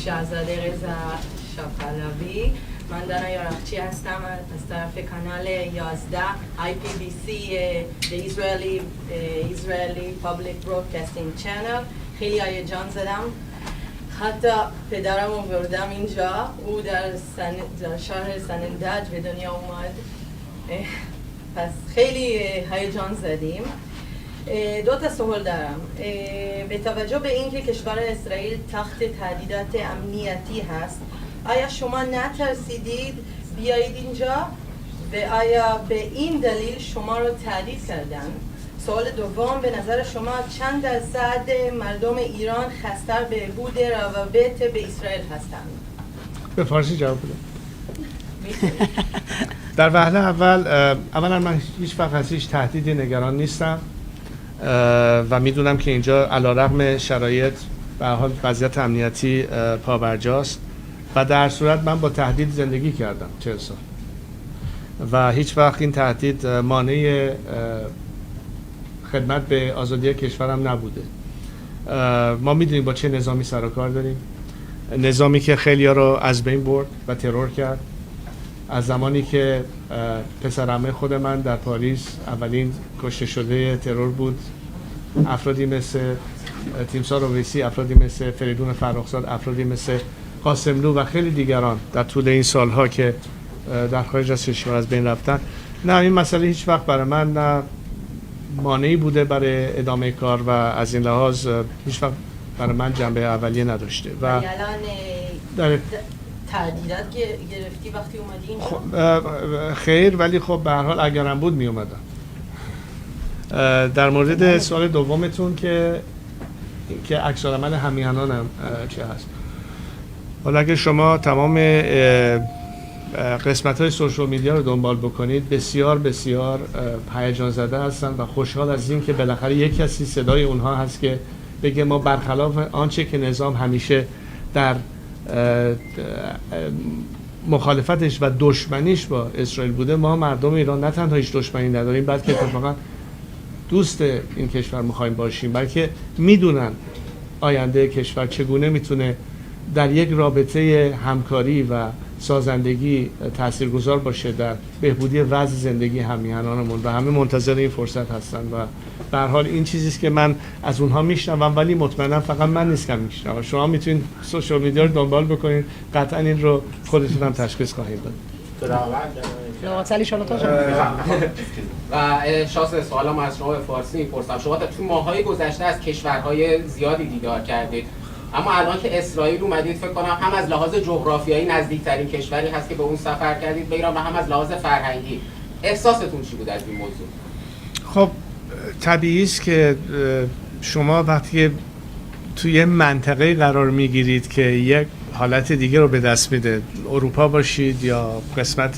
شاهزاده رضا پهلوی. من دانا یارخچی هستم از طرف کانال 11 IPBC The Israeli Public Broadcasting Channel. خیلی هیجان زدم، حتی پدرم رو بردم اینجا، او در شهر سنندج به دنیا اومد، پس خیلی هیجان زدیم. دو تا سوال دارم. به توجه به اینکه کشور اسرائیل تحت تهدیدات امنیتی هست، آیا شما نترسیدید بیایید اینجا و آیا به این دلیل شما رو تهدید کردن؟ سوال دوم، به نظر شما چند درصد مردم ایران خستر به بود روابط به اسرائیل هستند؟ به فارسی جواب بدم. در وهله اولا من هیچ وقت از هیچ تهدیدی نگران نیستم و میدونم که اینجا علیرغم شرایط به هر حال وضعیت امنیتی پابرجاست و در صورت من با تهدید زندگی کردم 40 سال و هیچ وقت این تهدید مانع خدمت به آزادی کشورم نبوده. ما میدونیم با چه نظامی سر و کار داریم، نظامی که خیلی‌ها رو از بین برد و ترور کرد. از زمانی که پسر عمه خود من در پاریس اولین کشته شده ترور بود، افرادی مثل تیمسار اویسی، افرادی مثل فریدون فرخزاد، افرادی مثل قاسملو و خیلی دیگران در طول این سالها که در خارج از کشور از بین رفتن. نه، این مسئله هیچ وقت برای من نه مانعی بوده برای ادامه کار و از این لحاظ هیچ وقت برای من جنبه اولیه نداشته. و الان تهدیدات گرفتی وقتی اومدی اینجا؟ خیر، ولی خب به هر حال اگرم بود می اومدم. در مورد سوال دومتون که عکس‌العمل همیهنانم چه هست، حالا اگه شما تمام قسمت‌های سوشال میدیا رو دنبال بکنید، بسیار بسیار هیجان زده هستن و خوشحال از این که بالاخره یک کسی صدای اونها هست که بگه ما برخلاف آنچه که نظام همیشه در مخالفتش و دشمنیش با اسرائیل بوده، ما مردم ایران نه تنها هیچ دشمنی نداریم، بلکه اتفاقا دوست این کشور می‌خوایم باشیم، بلکه میدونن آینده کشور چگونه میتونه در یک رابطه همکاری و سازندگی تاثیرگذار باشه در بهبودی وضع زندگی همیهنانمون و همه منتظر این فرصت هستن و به هر حال این چیزی است که من از اونها میشنوم، ولی مطمئنا فقط من نیستم میشنوم. شما میتونید سوشال میدیا رو دنبال بکنید، قطعا این رو خودتون هم تشخیص خواهید داد. و شاهزاده سوالم از شما به فارسی میپرسم. شما تو ماهای گذشته از کشورهای زیادی دیدار کردید، اما الان که اسرائیل اومدید فکر کنم هم از لحاظ جغرافیایی نزدیکترین کشوری هست که به اون سفر کردید به ایران و هم از لحاظ فرهنگی. احساستون چی بود از این موضوع؟ خب طبیعی است که شما وقتی توی منطقه قرار میگیرید که یک حالت دیگه رو به دست میده، اروپا باشید یا قسمت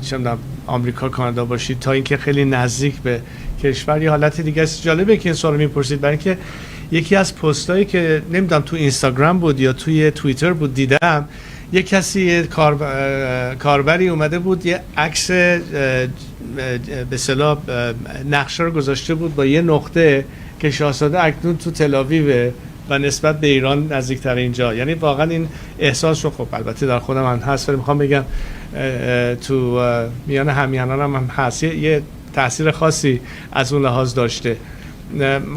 چه می‌دونم آمریکا، کانادا باشید، تا اینکه خیلی نزدیک به کشور، یه حالت دیگه است. جالبه که این سوالو میپرسید، برای اینکه یکی از پستایی که نمیدونم تو اینستاگرام بود یا توی توییتر بود دیدم، یک کسی کاربری اومده بود یه عکس به اصطلاح نقشه رو گذاشته بود با یه نقطه که شاهزاده اکنون تو تل‌آویو و نسبت به ایران نزدیکتر اینجا. یعنی واقعا این احساس رو خب البته در خودم هم هست، ولی میخوام بگم تو میان همیهنانم هم هست، یه تاثیر خاصی از اون لحاظ داشته.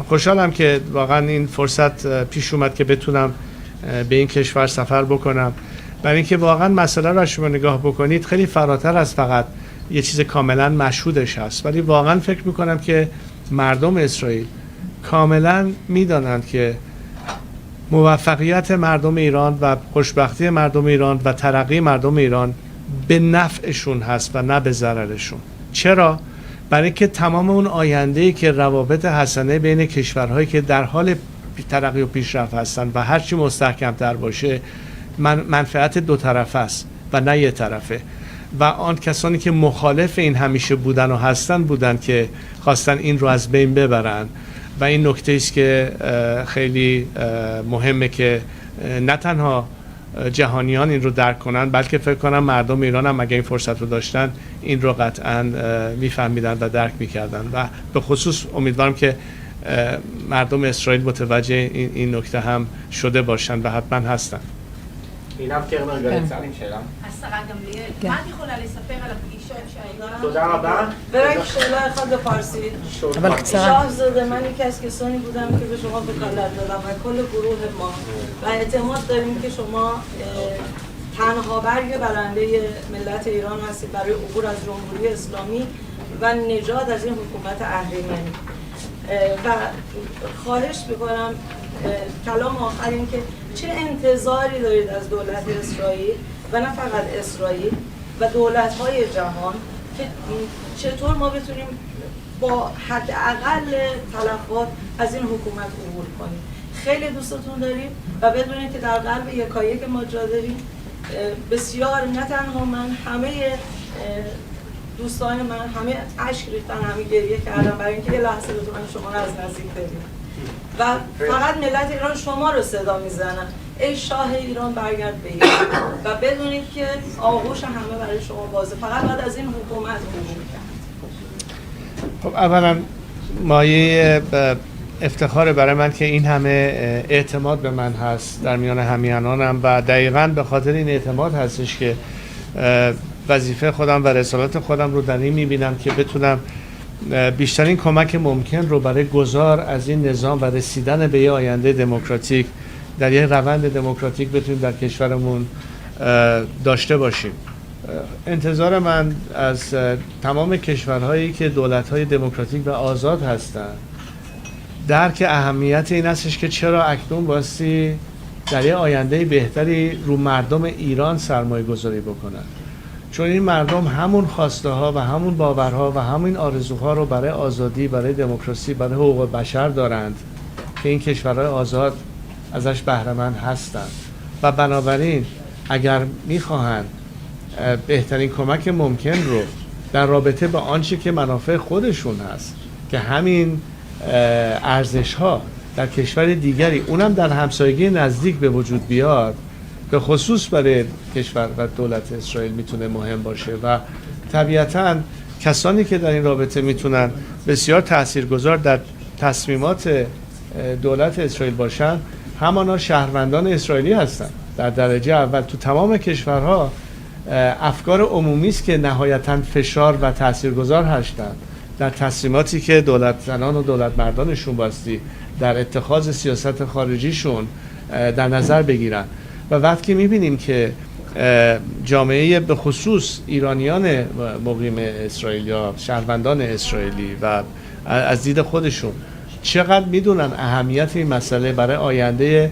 خوشحالم که واقعا این فرصت پیش اومد که بتونم به این کشور سفر بکنم، برای اینکه واقعا مسئله رو شما نگاه بکنید خیلی فراتر از فقط یه چیز کاملا مشهودش هست، ولی واقعا فکر میکنم که مردم اسرائیل کاملا میدانند که موفقیت مردم ایران و خوشبختی مردم ایران و ترقی مردم ایران به نفعشون هست و نه به ضررشون. چرا؟ برای اینکه تمام اون آینده‌ای که روابط حسنه بین کشورهایی که در حال ترقی و پیشرفت هستن و هرچی مستحکم‌تر باشه منفعت دو طرفه است و نه یک طرفه، و آن کسانی که مخالف این همیشه بودن و هستن بودن که خواستن این رو از بین ببرن. و این نکته است که خیلی مهمه که نه تنها جهانیان این رو درک کنن، بلکه فکر کنم مردم ایران هم اگه این فرصت رو داشتن این رو قطعا میفهمیدن و درک میکردن، و به خصوص امیدوارم که مردم اسرائیل متوجه این نکته هم شده باشن و حتما هستن. עינב קרנר גליצן עם שאלה. השרה גמליאל, מה את יכולה לספר על הפגישות שהיו? תודה רבה. ורק שאלה אחת בפרסי. אבל קצרה. شاهزاده من یکی از کسانی بودم که به شما وکالت دادم و کل گروه ما و اعتماد داریم که شما تنها برگ برنده ملت ایران هستید برای عبور از جمهوری اسلامی و نجات از این حکومت اهریمنی. و خواهش میکنم کلام آخر این که چه انتظاری دارید از دولت اسرائیل و نه فقط اسرائیل و دولت‌های جهان که چطور ما بتونیم با حداقل تلفات از این حکومت عبور کنیم. خیلی دوستتون داریم و بدونید که در قلب یکایک ما جا داریم. بسیار نه تنها من، همه دوستان من همه اشک ریختن، همه گریه کردن برای اینکه یه لحظه بتونن شما رو از نزدیک ببینن و فقط ملت ایران شما رو صدا میزنن ای شاه ایران برگرد به ایران و بدونید که آغوش همه برای شما بازه. فقط باید از این حکومت عبور کرد. خب اولا مایه افتخار برای من که این همه اعتماد به من هست در میان همیهنانم و دقیقاً به خاطر این اعتماد هستش که وظیفه خودم و رسالت خودم رو در این میبینم که بتونم بیشترین کمک ممکن رو برای گذار از این نظام و رسیدن به یه آینده دموکراتیک در یه روند دموکراتیک بتونیم در کشورمون داشته باشیم. انتظار من از تمام کشورهایی که دولت‌های دموکراتیک و آزاد هستند درک اهمیت این هستش که چرا اکنون باستی در یه آینده بهتری رو مردم ایران سرمایه گذاری بکنن، چون این مردم همون خواسته ها و همون باورها و همین آرزوها رو برای آزادی، برای دموکراسی، برای حقوق بشر دارند که این کشورهای آزاد ازش بهره مند هستند و بنابراین اگر میخواهند بهترین کمک ممکن رو در رابطه با آنچه که منافع خودشون هست که همین ارزش ها در کشور دیگری اونم در همسایگی نزدیک به وجود بیاد، به خصوص برای کشور و دولت اسرائیل میتونه مهم باشه و طبیعتاً کسانی که در این رابطه میتونن بسیار تاثیرگذار در تصمیمات دولت اسرائیل باشن همانا شهروندان اسرائیلی هستن. در درجه اول تو تمام کشورها افکار عمومی است که نهایتاً فشار و تاثیرگذار هستند در تصمیماتی که دولت زنان و دولت مردانشون باستی در اتخاذ سیاست خارجیشون در نظر بگیرن. و وقتی میبینیم که جامعه به خصوص ایرانیان مقیم اسرائیل یا شهروندان اسرائیلی و از دید خودشون چقدر میدونن اهمیت این مسئله برای آینده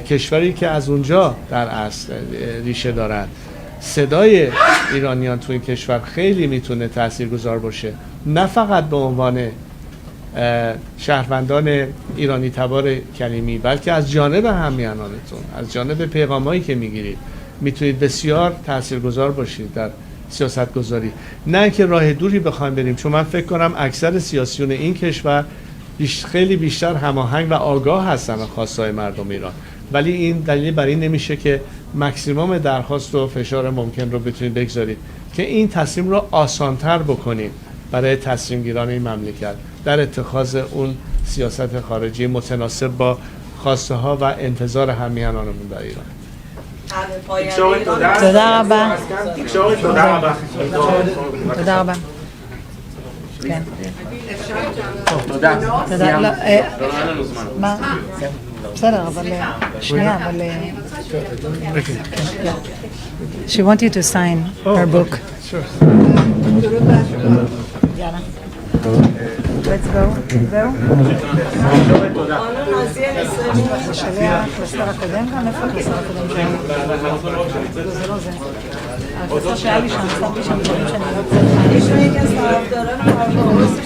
کشوری که از اونجا در اصل ریشه دارن، صدای ایرانیان تو این کشور خیلی میتونه تاثیرگذار باشه، نه فقط به عنوان شهروندان ایرانی تبار کلیمی بلکه از جانب همیهنانتون، از جانب پیغامایی که میگیرید میتونید بسیار تاثیرگذار باشید در سیاست گذاری. نه که راه دوری بخوایم بریم، چون من فکر کنم اکثر سیاسیون این کشور خیلی بیشتر هماهنگ و آگاه هستن به خواستهای مردم ایران، ولی این دلیل بر این نمیشه که مکسیموم درخواست و فشار ممکن رو بتونید بگذارید که این تصمیم رو آسانتر بکنید برای تصمیم گیران این مملکت در اتخاذ اون سیاست خارجی متناسب با خواسته ها و انتظار همیهنانمون در ایران. תודה רבה. תודה רבה. כן. תודה. תודה. מה? בסדר, אבל שנייה, אבל... She wanted to sign her book. Sure. יאללה. Let's go. זהו? זה שלי הקלסטר הקודם גם? איפה הקלסטר הקודם שלנו? זה לא זה. הקלסטר שהיה לי שם, שמתי שם דברים שאני לא צריכה. יש לי כסף, דורן הרבוס,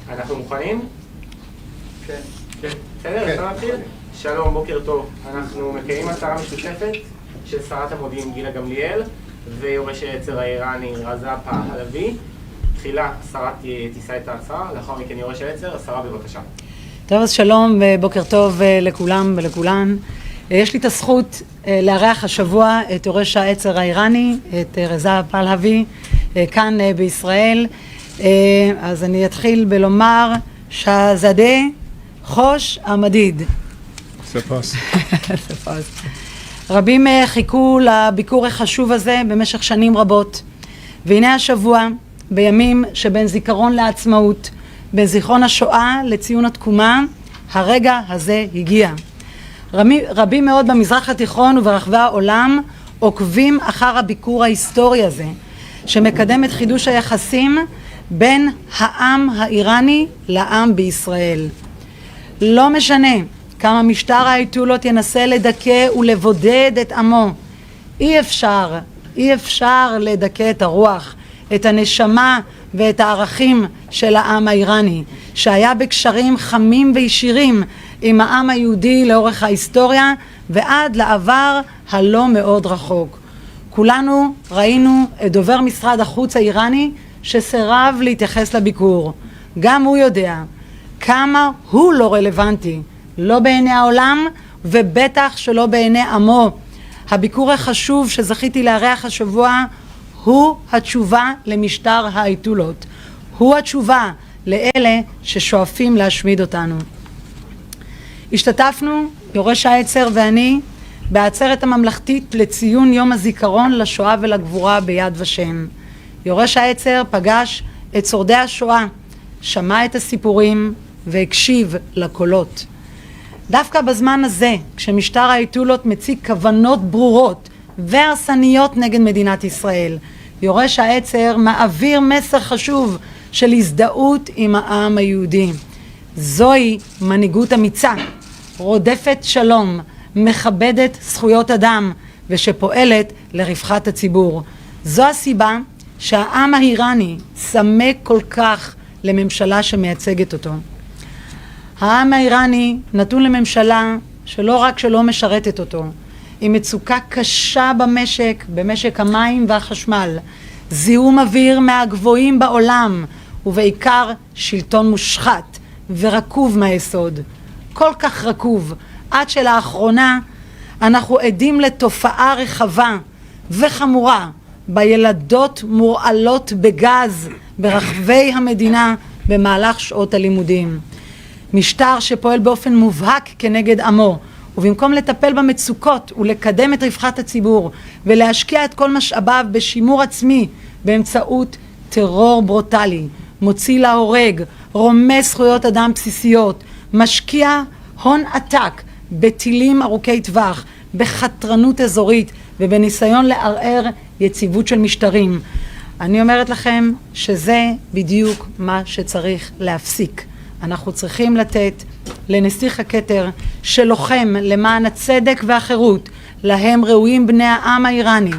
אנחנו מוכנים? כן. בסדר, אפשר להתחיל? שלום, בוקר טוב. אנחנו מקיימים הצהרה משותפת של שרת המודיעין גילה גמליאל ויורש העצר האיראני פהלוי. תחילה השרה תישא את ההצהרה, לאחר מכן יורש העצר. השרה, בבקשה. טוב, אז שלום ובוקר טוב לכולם ולכולן. יש לי את הזכות לארח השבוע את יורש העצר האיראני, את פהלוי, כאן בישראל. אז אני אתחיל בלומר שהזאדה חוש המדיד. ספוס. רבים חיכו לביקור החשוב הזה במשך שנים רבות, והנה השבוע, בימים שבין זיכרון לעצמאות, בין זיכרון השואה לציון התקומה, הרגע הזה הגיע. רבים מאוד במזרח התיכון וברחבי העולם עוקבים אחר הביקור ההיסטורי הזה, שמקדם את חידוש היחסים בין העם האיראני לעם בישראל. לא משנה כמה משטר האייתולות ינסה לדכא ולבודד את עמו, אי אפשר לדכא את הרוח, את הנשמה ואת הערכים של העם האיראני, שהיה בקשרים חמים וישירים עם העם היהודי לאורך ההיסטוריה ועד לעבר הלא מאוד רחוק. כולנו ראינו את דובר משרד החוץ האיראני שסירב להתייחס לביקור. גם הוא יודע כמה הוא לא רלוונטי, לא בעיני העולם ובטח שלא בעיני עמו. הביקור החשוב שזכיתי לארח השבוע הוא התשובה למשטר האייתולות, הוא התשובה לאלה ששואפים להשמיד אותנו. השתתפנו, יורש העצר ואני, בעצרת הממלכתית לציון יום הזיכרון לשואה ולגבורה ביד ושם. יורש העצר פגש את שורדי השואה, שמע את הסיפורים והקשיב לקולות. דווקא בזמן הזה, כשמשטר האייתולות מציג כוונות ברורות והרסניות נגד מדינת ישראל, יורש העצר מעביר מסר חשוב של הזדהות עם העם היהודי. זוהי מנהיגות אמיצה, רודפת שלום, מכבדת זכויות אדם ושפועלת לרווחת הציבור. זו הסיבה שהעם האיראני צמא כל כך לממשלה שמייצגת אותו. העם האיראני נתון לממשלה שלא רק שלא משרתת אותו, עם מצוקה קשה במשק המים והחשמל, זיהום אוויר מהגבוהים בעולם, ובעיקר שלטון מושחת ורקוב מהיסוד. כל כך רקוב, עד שלאחרונה אנחנו עדים לתופעה רחבה וחמורה, בילדות מורעלות בגז ברחבי המדינה במהלך שעות הלימודים. משטר שפועל באופן מובהק כנגד עמו, ובמקום לטפל במצוקות ולקדם את רווחת הציבור ולהשקיע את כל משאביו בשימור עצמי באמצעות טרור ברוטלי, מוציא להורג, רומס זכויות אדם בסיסיות, משקיע הון עתק בטילים ארוכי טווח, בחתרנות אזורית ובניסיון לערער יציבות של משטרים. אני אומרת לכם שזה בדיוק מה שצריך להפסיק. אנחנו צריכים לתת לנסיך הכתר שלוחם למען הצדק והחירות, להם ראויים בני העם האיראני.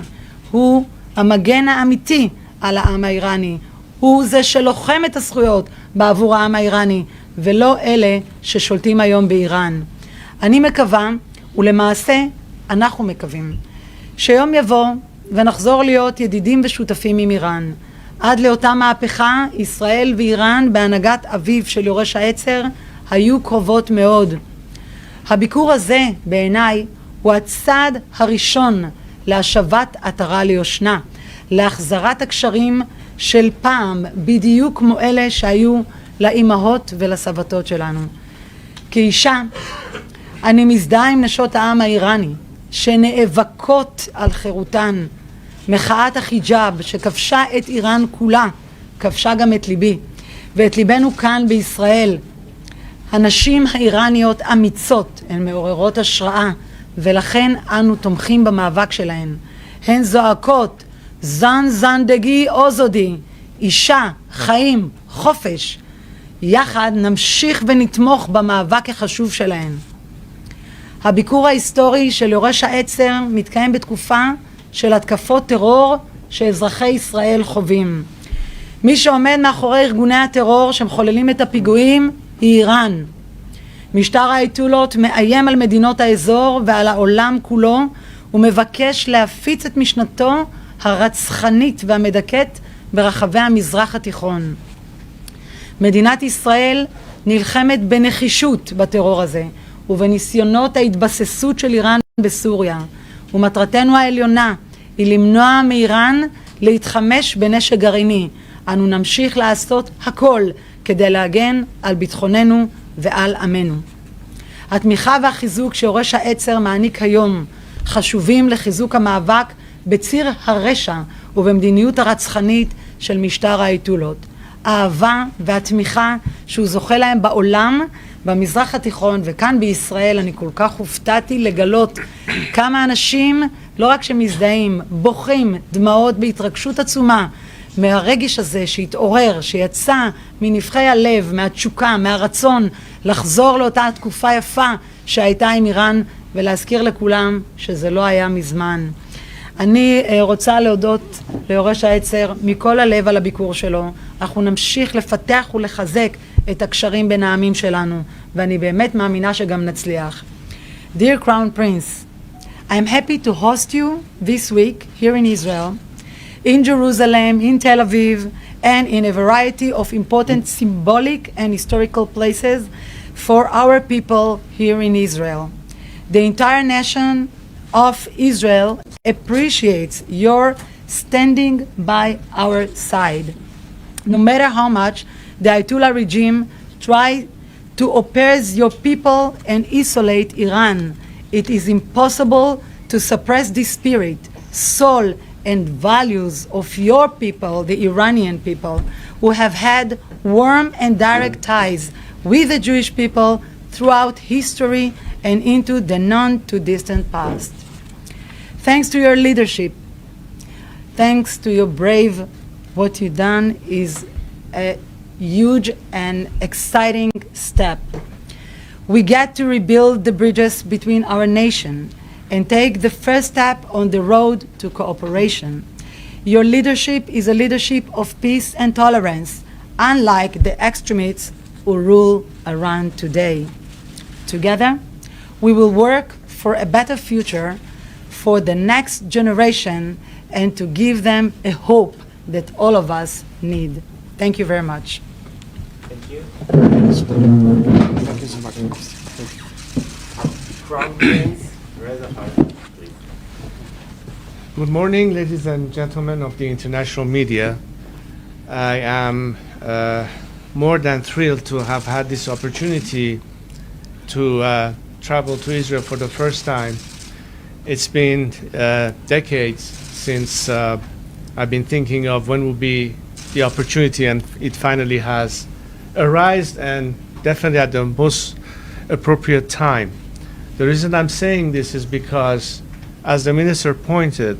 הוא המגן האמיתי על העם האיראני, הוא זה שלוחם את הזכויות בעבור העם האיראני, ולא אלה ששולטים היום באיראן. אני מקווה, ולמעשה אנחנו מקווים, שיום יבוא ונחזור להיות ידידים ושותפים עם איראן. עד לאותה מהפכה, ישראל ואיראן בהנהגת אביו של יורש העצר היו קרובות מאוד. הביקור הזה בעיניי הוא הצעד הראשון להשבת עטרה ליושנה, להחזרת הקשרים של פעם, בדיוק כמו אלה שהיו לאימהות ולסבתות שלנו. כאישה אני מזדהה עם נשות העם האיראני שנאבקות על חירותן. מחאת החיג'אב שכבשה את איראן כולה, כבשה גם את ליבי ואת ליבנו כאן בישראל. הנשים האיראניות אמיצות, הן מעוררות השראה, ולכן אנו תומכים במאבק שלהן. הן זועקות, זנדגי אוזודי, אישה, חיים, חופש. יחד נמשיך ונתמוך במאבק החשוב שלהן. הביקור ההיסטורי של יורש העצר מתקיים בתקופה של התקפות טרור שאזרחי ישראל חווים. מי שעומד מאחורי ארגוני הטרור שמחוללים את הפיגועים היא איראן. משטר האייתולות מאיים על מדינות האזור ועל העולם כולו, ומבקש להפיץ את משנתו הרצחנית והמדכאת ברחבי המזרח התיכון. מדינת ישראל נלחמת בנחישות בטרור הזה ובניסיונות ההתבססות של איראן בסוריה, ומטרתנו העליונה היא למנוע מאיראן להתחמש בנשק גרעיני. אנו נמשיך לעשות הכל כדי להגן על ביטחוננו ועל עמנו. התמיכה והחיזוק שיורש העצר מעניק היום חשובים לחיזוק המאבק בציר הרשע ובמדיניות הרצחנית של משטר האייתולות. האהבה והתמיכה שהוא זוכה להם בעולם, במזרח התיכון וכאן בישראל, אני כל כך הופתעתי לגלות כמה אנשים לא רק שמזדהים, בוכים דמעות בהתרגשות עצומה מהרגש הזה שהתעורר, שיצא מנבחי הלב, מהתשוקה, מהרצון לחזור לאותה תקופה יפה שהייתה עם איראן, ולהזכיר לכולם שזה לא היה מזמן. אני רוצה להודות ליורש העצר מכל הלב על הביקור שלו. אנחנו נמשיך לפתח ולחזק את הקשרים בין העמים שלנו, ואני באמת מאמינה שגם נצליח. Dear Crown Prince, I am happy to host you this week here in Israel, in Jerusalem, in Tel Aviv, and in a variety of important symbolic and historical places for our people here in Israel. The entire nation of Israel appreciates your standing by our side. No matter how much the Ayatollah regime tries to oppress your people and isolate Iran, it is impossible to suppress the spirit, soul, and values of your people, the Iranian people, who have had warm and direct ties with the Jewish people throughout history and into the non-too-distant past. Thanks to your leadership, thanks to your brave, what you've done is a huge and exciting step. We get to rebuild the bridges between our nation and take the first step on the road to cooperation. Your leadership is a leadership of peace and tolerance, unlike the extremists who rule Iran today. Together, we will work for a better future for the next generation and to give them a hope that all of us need. Thank you very much. Thank you. Thank you so much. Crown Prince Reza Khan, please. Good morning, ladies and gentlemen of the international media. I am more than thrilled to have had this opportunity to travel to Israel for the first time. It's been decades since I've been thinking of when will be the opportunity, and it finally has arisen, and definitely at the most appropriate time. The reason I'm saying this is because, as the minister pointed,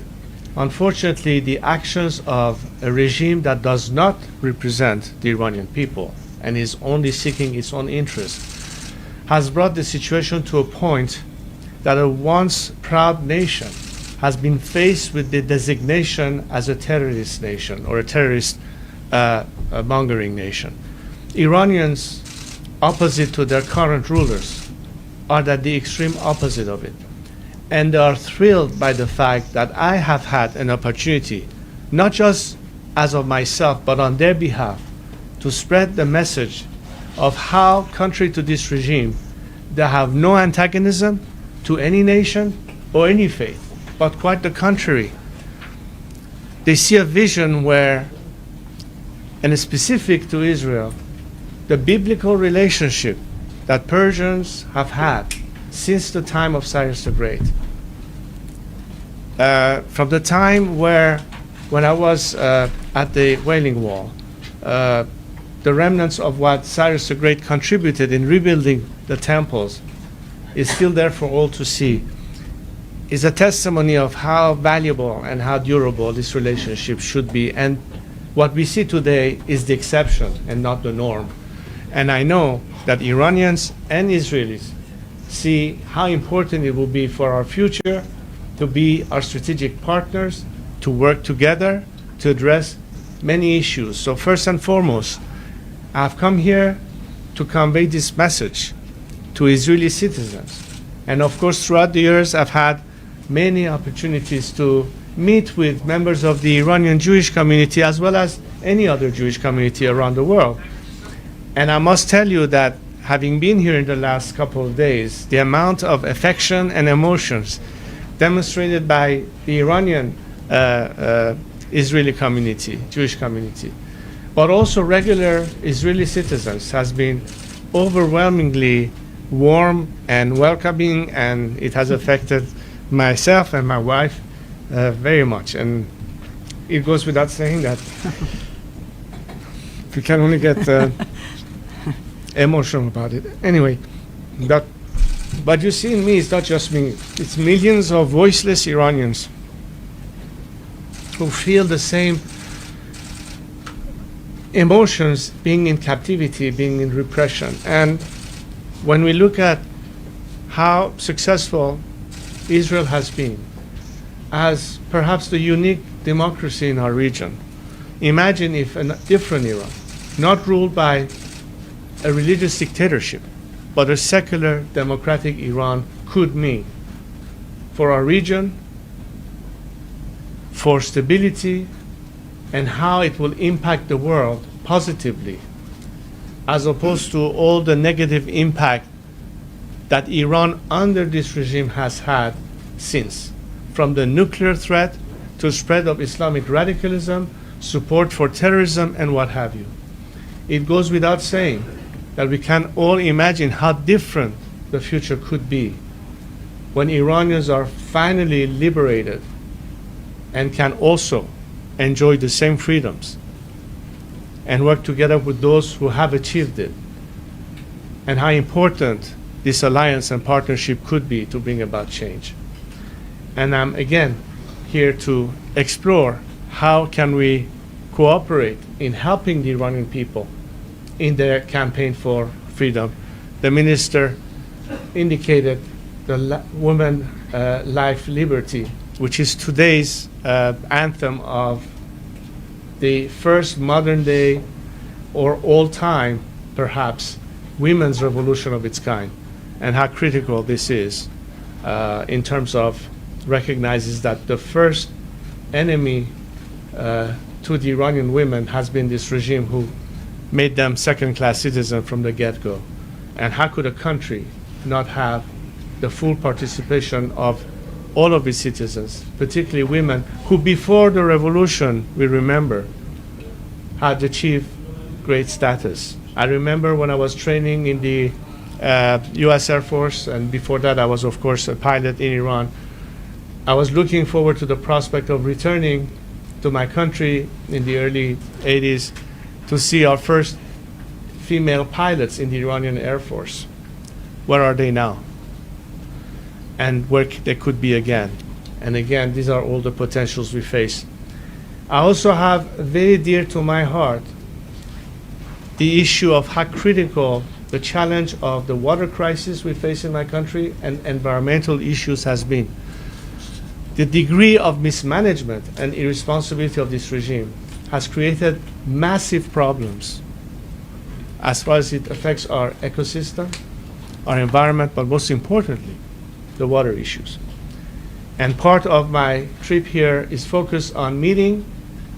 unfortunately the actions of a regime that does not represent the Iranian people and is only seeking its own interest has brought the situation to a point that a once proud nation has been faced with the designation as a terrorist nation or a terrorist mongering nation. Iranians, opposite to their current rulers, are at the extreme opposite of it. And they are thrilled by the fact that I have had an opportunity, not just as of myself, but on their behalf, to spread the message of how, contrary to this regime, they have no antagonism to any nation or any faith, but quite the contrary. They see a vision where, and specific to Israel, the biblical relationship that Persians have had since the time of Cyrus the Great. From the time when I was at the Wailing Wall, the remnants of what Cyrus the Great contributed in rebuilding the temples is still there for all to see. Is a testimony of how valuable and how durable this relationship should be. And what we see today is the exception and not the norm. And I know that Iranians and Israelis see how important it will be for our future to be our strategic partners, to work together, to address many issues. So first and foremost, I've come here to convey this message to Israeli citizens. And of course, throughout the years, I've had many opportunities to meet with members of the Iranian Jewish community as well as any other Jewish community around the world. And I must tell you that having been here in the last couple of days, the amount of affection and emotions demonstrated by the Iranian Israeli community, Jewish community, but also regular Israeli citizens has been overwhelmingly warm and welcoming, and it has affected myself and my wife very much. And it goes without saying that we can only get emotional about it. Anyway, but you see in me, it's not just me, it's millions of voiceless Iranians who feel the same emotions, being in captivity, being in repression. And when we look at how successful Israel has been as perhaps the unique democracy in our region, imagine if a different Iran, not ruled by a religious dictatorship, but a secular democratic Iran could mean for our region, for stability, and how it will impact the world positively, as opposed to all the negative impact that Iran under this regime has had since, from the nuclear threat to spread of Islamic radicalism, support for terrorism, and what have you. It goes without saying that we can all imagine how different the future could be when Iranians are finally liberated and can also enjoy the same freedoms and work together with those who have achieved it, and how important this alliance and partnership could be to bring about change. And I'm again here to explore how can we cooperate in helping the Iranian people in their campaign for freedom. The minister indicated the woman life liberty, which is today's anthem of the first modern day or all time, perhaps, women's revolution of its kind, and how critical this is in terms of recognizes that the first enemy to the Iranian women has been this regime who made them second-class citizens from the get-go. And how could a country not have the full participation of all of its citizens, particularly women, who before the revolution, we remember, had achieved great status. I remember when I was training in the US Air Force, and before that I was, of course, a pilot in Iran. I was looking forward to the prospect of returning to my country in the early 80s to see our first female pilots in the Iranian Air Force. Where are they now? And where they could be again. And again, these are all the potentials we face. I also have very dear to my heart the issue of how critical the challenge of the water crisis we face in my country and environmental issues has been. The degree of mismanagement and irresponsibility of this regime has created massive problems as far as it affects our ecosystem, our environment, but most importantly, the water issues. And part of my trip here is focused on meeting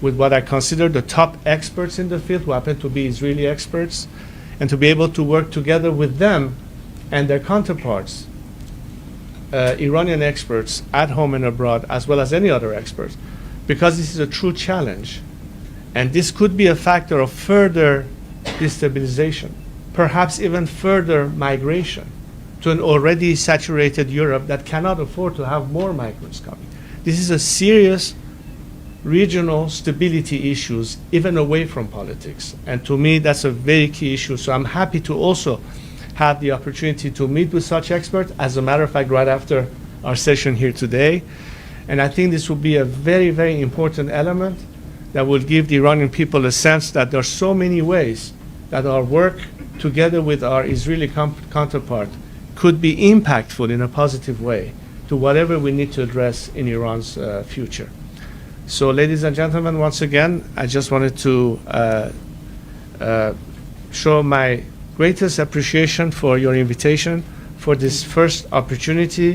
with what I consider the top experts in the field, who happen to be Israeli experts, and to be able to work together with them and their counterparts, Iranian experts at home and abroad, as well as any other experts, because this is a true challenge. And this could be a factor of further destabilization, perhaps even further migration to an already saturated Europe that cannot afford to have more migrants coming. This is a serious regional stability issues, even away from politics. And to me, that's a very key issue. So I'm happy to also have the opportunity to meet with such experts, as a matter of fact, right after our session here today. And I think this will be a very, very important element that will give the Iranian people a sense that there are so many ways that our work together with our Israeli counterpart could be impactful in a positive way to whatever we need to address in Iran's future. So, ladies and gentlemen, once again, I just wanted to show my greatest appreciation for your invitation, for this first opportunity,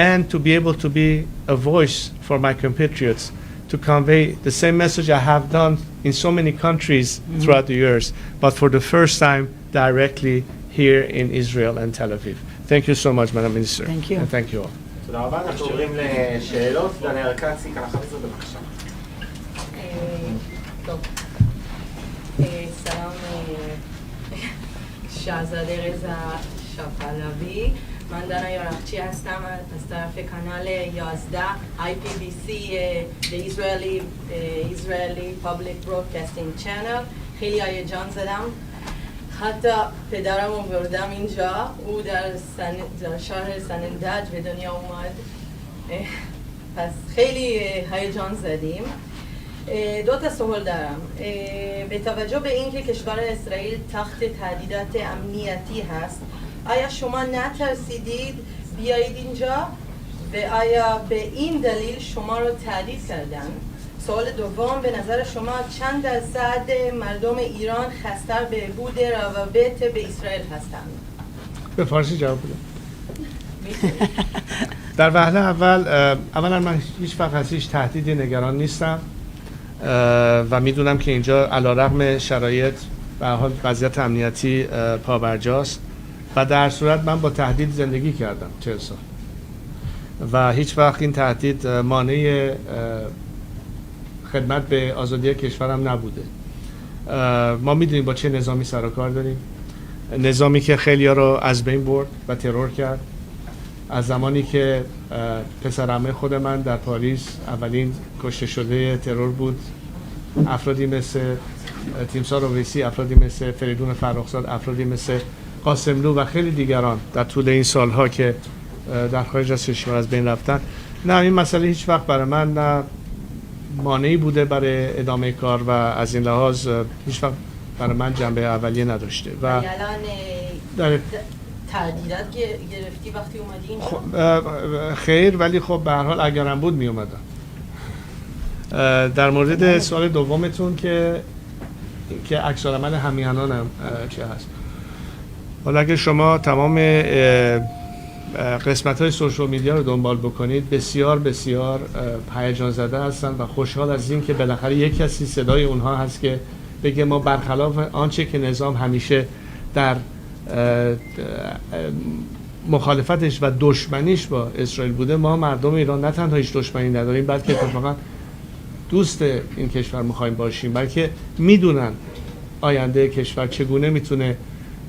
and to be able to be a voice for my compatriots, to convey the same message I have done in so many countries throughout the years, but for the first time directly here in Israel and Tel Aviv. Thank you so much, Madam Minister. Thank you. And thank you all. תודה רבה, אנחנו עוברים לשאלות. דניאל קצי, כאן 11, בבקשה. טוב. سلام شاهزاده رضا شاپلوی. من دانا یارخچی هستم از طرف کانال 11 IPBC The Israeli Public Broadcasting Channel. خیلی هیجان زدم. حتی پدرم رو بردم اینجا. او در شهر سنندج به دنیا اومد. پس خیلی هیجان زدیم. دو تا سوال دارم. به توجه به اینکه کشور اسرائیل تحت تهدیدات امنیتی هست، آیا شما نترسیدید بیایید اینجا و آیا به این دلیل شما رو تهدید کردن؟ سوال دوم، به نظر شما چند درصد مردم ایران خستر به بود روابط به اسرائیل هستند؟ به فارسی جواب بدم. در وهله اولا من هیچ وقت از هیچ تهدیدی نگران نیستم و میدونم که اینجا علیرغم شرایط به هر حال وضعیت امنیتی پابرجاست و در صورت من با تهدید زندگی کردم 40 سال و هیچ وقت این تهدید مانع خدمت به آزادی کشورم نبوده. ما میدونیم با چه نظامی سر و کار داریم، نظامی که خیلی‌ها رو از بین برد و ترور کرد. از زمانی که پسر عمه خود من در پاریس اولین کشته شده ترور بود، افرادی مثل تیمسار اویسی، افرادی مثل فریدون فرخزاد، افرادی مثل قاسملو و خیلی دیگران در طول این سالها که در خارج از کشور از بین رفتن. نه، این مسئله هیچ وقت برای من نه مانعی بوده برای ادامه کار و از این لحاظ هیچ وقت برای من جنبه اولیه نداشته. و الان تهدیدات گرفتی وقتی اومدی اینجا؟ خیر، ولی خب به هر حال اگرم بود می اومدم. در مورد سوال دومتون که عکس العمل همیهنانم چه هست، حالا اگه شما تمام قسمت‌های سوشال میدیا رو دنبال بکنید، بسیار بسیار هیجان زده هستن و خوشحال از این که بالاخره یک کسی صدای اونها هست که بگه ما برخلاف آنچه که نظام همیشه در مخالفتش و دشمنیش با اسرائیل بوده، ما مردم ایران نه تنها هیچ دشمنی نداریم بلکه اتفاقا دوست این کشور می‌خوایم باشیم، بلکه میدونن آینده کشور چگونه میتونه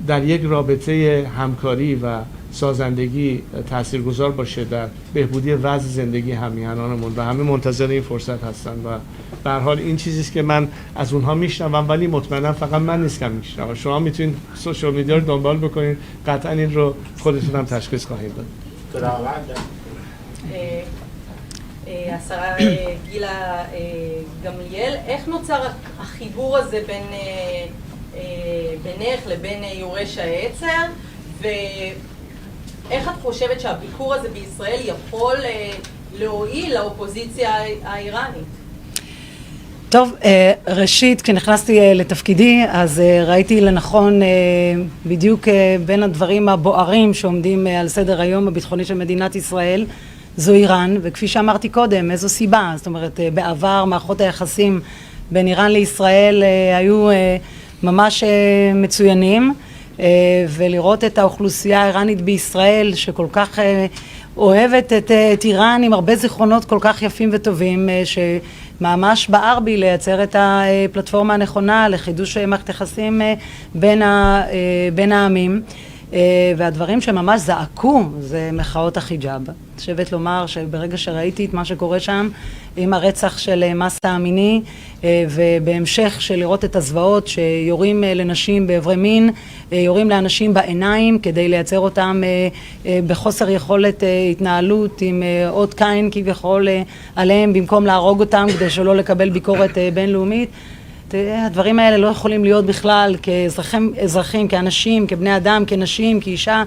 در یک رابطه همکاری و سازندگی تاثیرگذار باشه در بهبودی وضع زندگی همیهنانمون و همه منتظر این فرصت هستن و به هر حال این چیزی است که من از اونها میشنوم، ولی مطمئنا فقط من نیستم میشنوم. شما میتونید سوشال میدیا رو دنبال بکنید، قطعا این رو خودتون هم تشخیص خواهید داد. השרה גילה גמליאל, איך נוצר החיבור הזה בינך לבין יורש העצר, ואיך את חושבת שהביקור הזה בישראל יכול להועיל לאופוזיציה האיראנית? טוב, ראשית, כשנכנסתי לתפקידי, אז ראיתי לנכון בדיוק בין הדברים הבוערים שעומדים על סדר היום הביטחוני של מדינת ישראל, זו איראן, וכפי שאמרתי קודם, איזו סיבה, זאת אומרת, בעבר מערכות היחסים בין איראן לישראל היו ממש מצוינים, ולראות את האוכלוסייה האיראנית בישראל שכל כך אוהבת את איראן עם הרבה זיכרונות כל כך יפים וטובים, שממש בער בי לייצר את הפלטפורמה הנכונה לחידוש מערכת יחסים בין העמים. והדברים שממש זעקו זה מחאות החיג'אב. חושבת לומר שברגע שראיתי את מה שקורה שם עם הרצח של מסה אמיני, ובהמשך של לראות את הזוועות שיורים לנשים בעברי מין, יורים לאנשים בעיניים כדי לייצר אותם בחוסר יכולת התנהלות עם עוד קין כביכול עליהם במקום להרוג אותם כדי שלא לקבל ביקורת בינלאומית. הדברים האלה לא יכולים להיות בכלל כאזרחים, כאנשים, כבני אדם, כנשים, כאישה.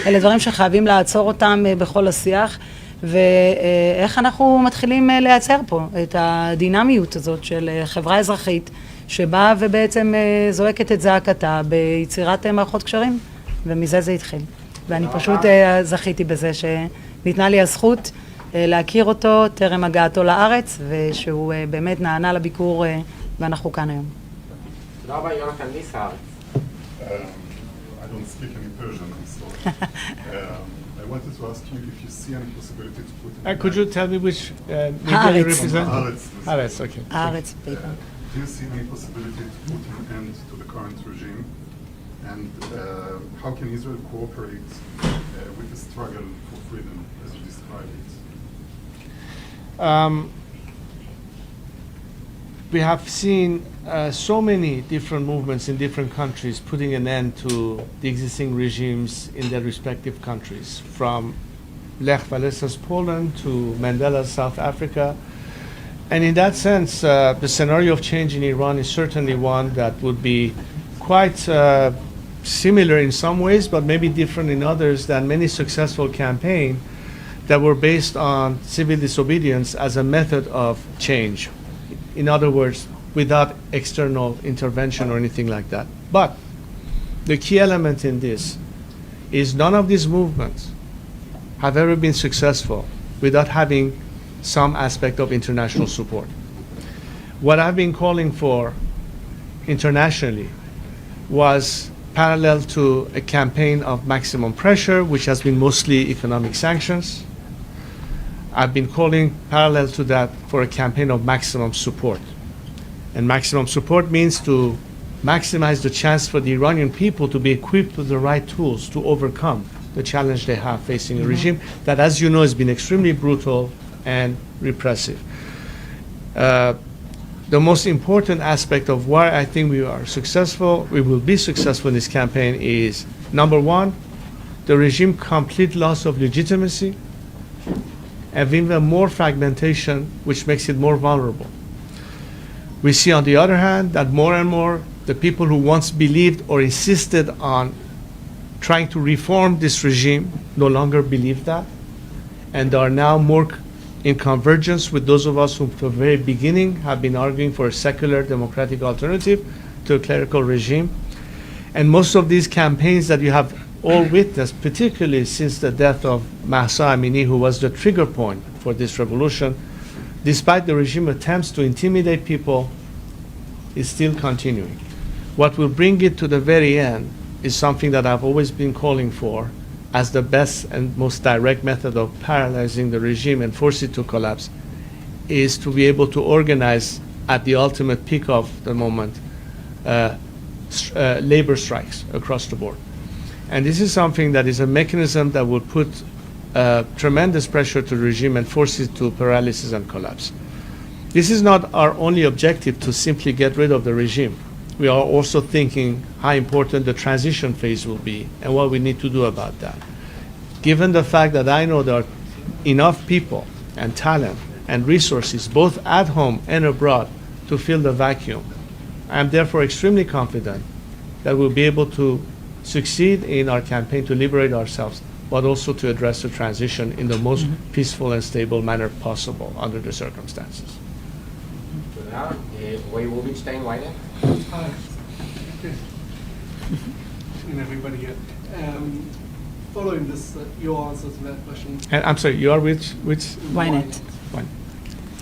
אלה דברים שחייבים לעצור אותם בכל השיח. ואיך אנחנו מתחילים לייצר פה את הדינמיות הזאת של חברה אזרחית שבאה ובעצם זועקת את זעקתה ביצירת מערכות קשרים, ומזה זה התחיל. ואני פשוט זכיתי בזה שניתנה לי הזכות להכיר אותו טרם הגעתו לארץ, ושהוא באמת נענה לביקור, ואנחנו כאן היום. תודה רבה, יונתן, ניס הארץ. I don't speak any Persian, so I wanted to ask you if you see any possibility to put an Could you tell me which media you represent? Haaretz, okay. הארץ, paper. do you see any possibility to put an end to the current regime? And how can Israel cooperate with the struggle for freedom, as you describe it? We have seen so many different movements in different countries putting an end to the existing regimes in their respective countries, from Lech Wałęsa's Poland to Mandela's South Africa. And in that sense, the scenario of change in Iran is certainly one that would be quite similar in some ways, but maybe different in others than many successful campaigns that were based on civil disobedience as a method of change. In other words, without external intervention or anything like that. But the key element in this is none of these movements have ever been successful without having some aspect of international support. What I've been calling for internationally was parallel to a campaign of maximum pressure, which has been mostly economic sanctions. I've been calling parallel to that for a campaign of maximum support. And maximum support means to maximize the chance for the Iranian people to be equipped with the right tools to overcome the challenge they have facing a regime that, as you know, has been extremely brutal and repressive. The most important aspect of why I think we will be successful in this campaign is, number one, the regime complete loss of legitimacy, and even more fragmentation, which makes it more vulnerable. We see, on the other hand, that more and more the people who once believed or insisted on trying to reform this regime no longer believe that, and are now more in convergence with those of us who, from the very beginning, have been arguing for a secular democratic alternative to a clerical regime. And most of these campaigns that you have all witnessed, particularly since the death of Mahsa Amini, who was the trigger point for this revolution, despite the regime attempts to intimidate people, is still continuing. What will bring it to the very end is something that I've always been calling for as the best and most direct method of paralyzing the regime and force it to collapse, is to be able to organize at the ultimate peak of the moment labor strikes across the board. And this is something that is a mechanism that will put tremendous pressure to the regime and force it to paralysis and collapse. This is not our only objective, to simply get rid of the regime. We are also thinking how important the transition phase will be and what we need to do about that. Given the fact that I know there are enough people and talent and resources, both at home and abroad, to fill the vacuum, I am therefore extremely confident that we'll be able to succeed in our campaign to liberate ourselves, but also to address the transition in the most peaceful and stable manner possible under the circumstances. Hi. And everybody here. Following this, your answer to that question. And I'm sorry, you are which? Ynet. One.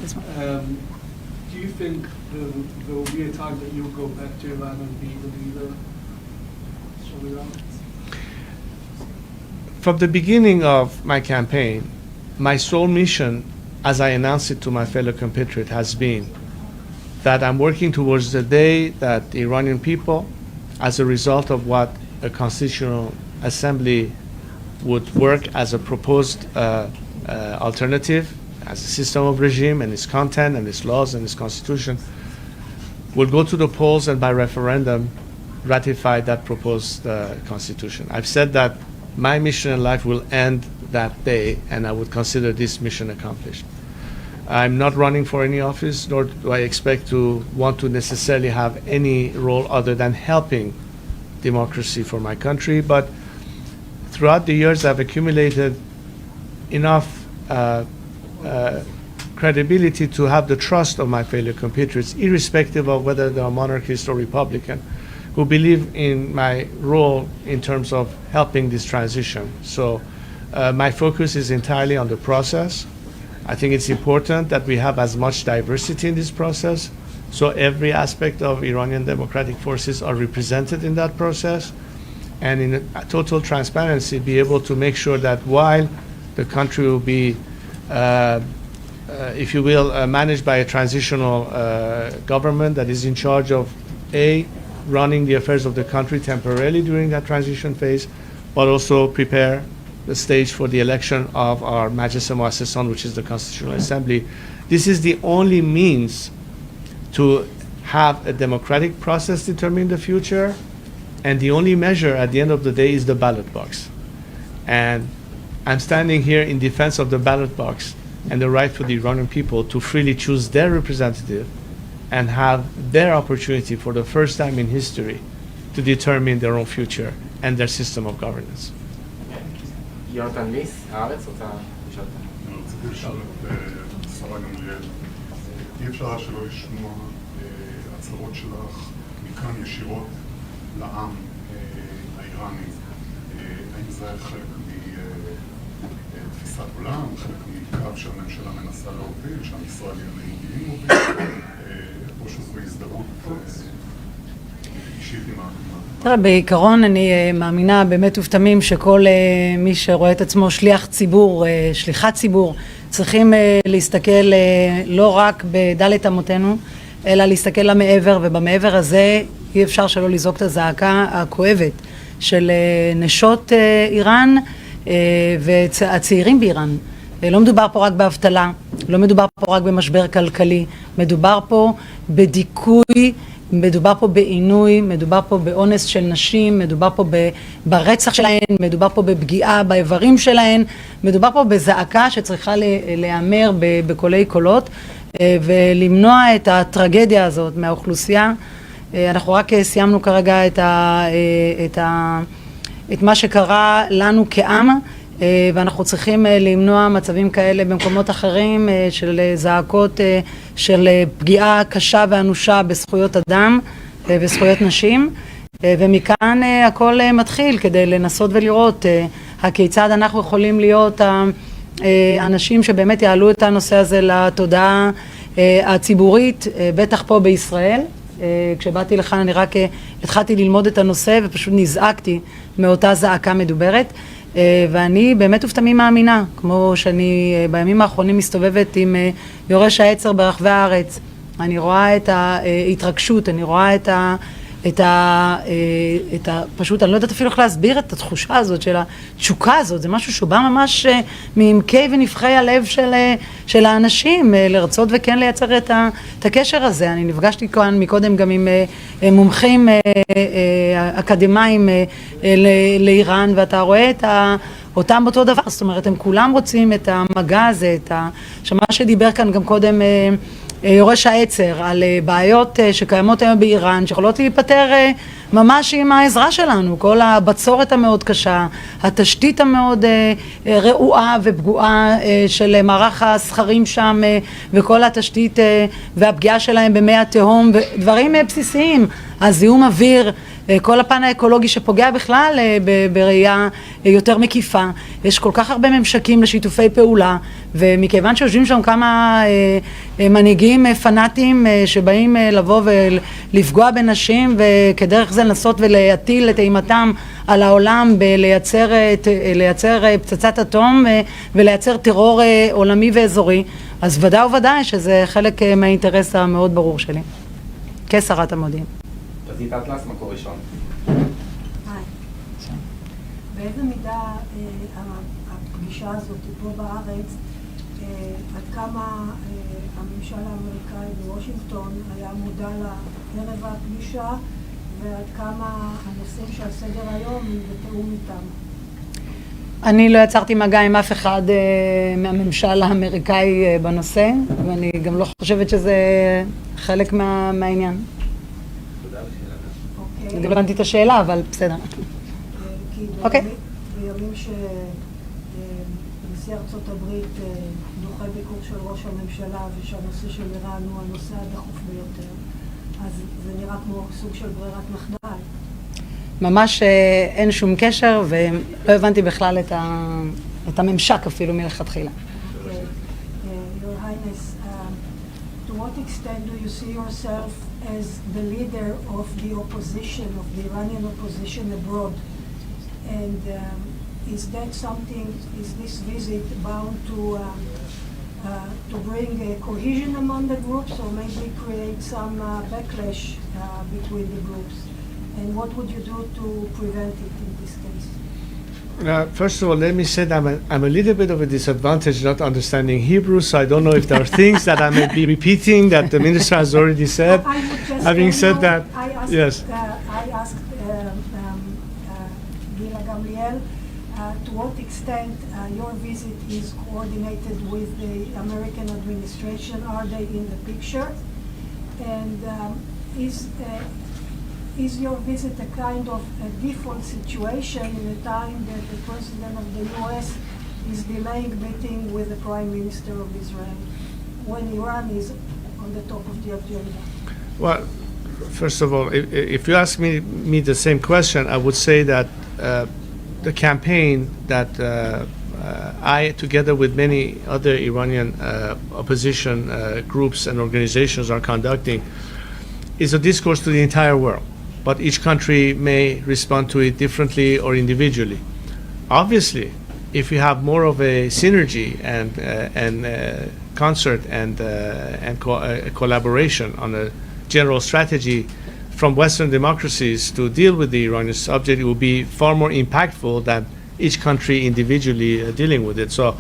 This one. Do you think there will be a time that you'll go back to Iran and be the leader? Shall we run? From the beginning of my campaign, my sole mission, as I announced it to my fellow compatriot, has been that I'm working towards the day that the Iranian people, as a result of what a constitutional assembly would work as a proposed alternative, as a system of regime and its content and its laws and its constitution, will go to the polls and by referendum ratify that proposed constitution. I've said that my mission in life will end that day, and I would consider this mission accomplished. I'm not running for any office, nor do I expect to want to necessarily have any role other than helping democracy for my country. But throughout the years, I've accumulated enough credibility to have the trust of my fellow compatriots, irrespective of whether they are monarchist or Republican, who believe in my role in terms of helping this transition. So my focus is entirely on the process. I think it's important that we have as much diversity in this process, so every aspect of Iranian democratic forces are represented in that process, and in total transparency be able to make sure that while the country will be if you will, managed by a transitional government that is in charge of running the affairs of the country temporarily during that transition phase, but also prepare the stage for the election of our Majlis Muassisan, which is the Constitutional Assembly. This is the only means to have a democratic process determine the future, and the only measure at the end of the day is the ballot box. And I'm standing here in defense of the ballot box and the right for the Iranian people to freely choose their representative and have their opportunity for the first time in history to determine their own future and their system of governance. יונתן ליס, הארץ, רוצה לשאול אותה? אני רציתי לשאול את השרה גמליאל, אי אפשר שלא לשמוע הצהרות שלך מכאן ישירות לעם האיראני. האם זה חלק מתפיסת עולם, חלק מקו שהממשלה מנסה להוביל, שהמשרד לענייני מודיעין מוביל, או שזו הזדהות אישית עם תראה, בעיקרון אני מאמינה באמת ובתמים שכל מי שרואה את עצמו שליח ציבור, שליחת ציבור, צריכים להסתכל לא רק בדלת אמותינו, אלא להסתכל למעבר, ובמעבר הזה אי אפשר שלא לזעוק את הזעקה הכואבת של נשות איראן והצעירים באיראן. לא מדובר פה רק באבטלה, לא מדובר פה רק במשבר כלכלי, מדובר פה בדיכוי, מדובר פה בעינוי, מדובר פה באונס של נשים, מדובר פה ברצח שלהן, מדובר פה בפגיעה באיברים שלהן, מדובר פה בזעקה שצריכה להיאמר בקולי קולות ולמנוע את הטרגדיה הזאת מהאוכלוסייה. אנחנו רק סיימנו כרגע את מה שקרה לנו כעם, ואנחנו צריכים למנוע מצבים כאלה במקומות אחרים של זעקות של פגיעה קשה ואנושה בזכויות אדם וזכויות נשים, ומכאן הכל מתחיל כדי לנסות ולראות הכיצד אנחנו יכולים להיות האנשים שבאמת יעלו את הנושא הזה לתודעה הציבורית, בטח פה בישראל. כשבאתי לכאן אני רק התחלתי ללמוד את הנושא ופשוט נזעקתי מאותה זעקה מדוברת, ואני באמת ובתמים מאמינה, כמו שאני בימים האחרונים מסתובבת עם יורש העצר ברחבי הארץ, אני רואה את ההתרגשות, אני רואה פשוט אני לא יודעת אפילו איך להסביר את התחושה הזאת של התשוקה הזאת, זה משהו שבא ממש מעמקי ונבחי הלב של האנשים לרצות וכן לייצר את הקשר הזה. אני נפגשתי כאן מקודם גם עם מומחים אקדמיים לאיראן, ואתה רואה אותם אותו דבר, זאת אומרת הם כולם רוצים את המגע הזה, שמה שדיבר כאן גם קודם יורש העצר על בעיות שקיימות היום באיראן שיכולות להיפטר ממש עם העזרה שלנו, כל הבצורת המאוד קשה, התשתית המאוד רעועה ופגועה של מערך הסחרים שם וכל התשתית והפגיעה שלהם במי התהום ודברים בסיסיים, הזיהום אוויר, כל הפן האקולוגי שפוגע בכלל בראייה יותר מקיפה. יש כל כך הרבה ממשקים לשיתופי פעולה, ומכיוון שיושבים שם כמה מנהיגים פנאטים שבאים לבוא ולפגוע בנשים וכדרך זה לנסות ולהטיל את אימתם על העולם בלייצר פצצת אטום ולייצר טרור עולמי ואזורי, אז ודאי וודאי שזה חלק מהאינטרס המאוד ברור שלי כשרת המודיעין. תזית אטלס, מקור ראשון. באיזה מידה הפגישה הזאת פה בארץ, עד כמה הממשל האמריקאי בוושינגטון היה מודע לערב הפגישה, ועד כמה הנושאים שעל סדר היום הם בתיאום איתם? אני לא יצרתי מגע עם אף אחד מהממשל האמריקאי בנושא, ואני גם לא חושבת שזה חלק מהעניין. אני לא הבנתי את השאלה, אבל בסדר. כי בימים שנשיא נשיא ארצות הברית דוחה ביקור של ראש הממשלה ושהנושא של איראן הוא הנושא הדחוף ביותר, אז זה נראה כמו סוג של ברירת מחדל. ממש אין שום קשר, ולא הבנתי בכלל את הממשק אפילו מלכתחילה. Your Highness, to what extent do you see yourself as the leader of the opposition, of the Iranian opposition abroad? And is that something, is this visit bound to bring a cohesion among the groups or maybe create some backlash between the groups? And what would you do to prevent it in this case? First of all, let me say that I'm a little bit of a disadvantage not understanding Hebrew, so I don't know if there are things that I may be repeating that the minister has already said. Having said that, yes. I asked Gila Gamliel to what extent your visit is coordinated with the American administration. Are they in the picture? And is your visit a kind of a default situation in a time that the President of the US is delaying meeting with the Prime Minister of Israel when Iran is on the top of the agenda? Well, first of all, if you ask me the same question, I would say that the campaign that I, together with many other Iranian opposition groups and organizations are conducting, is a discourse to the entire world. But each country may respond to it differently or individually. Obviously, if you have more of a synergy and concert and collaboration on a general strategy from Western democracies to deal with the Iranian subject, it will be far more impactful than each country individually dealing with it. So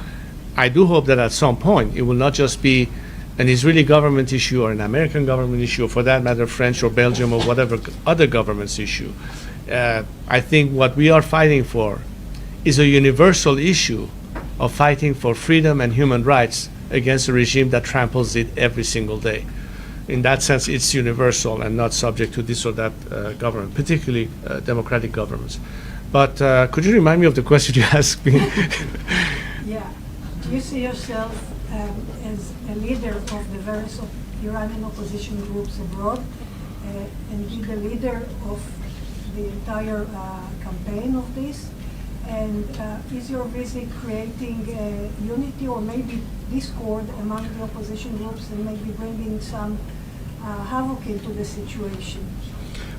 I do hope that at some point it will not just be an Israeli government issue or an American government issue, or for that matter French or Belgium or whatever other government's issue. I think what we are fighting for is a universal issue of fighting for freedom and human rights against a regime that tramples it every single day. In that sense, it's universal and not subject to this or that government, particularly democratic governments. But could you remind me of the question you asked me? Yeah. Do you see yourself as a leader of the various Iranian opposition groups abroad and be the leader of the entire campaign of this? And is your visit creating unity or maybe discord among the opposition groups and maybe bringing some havoc into the situation?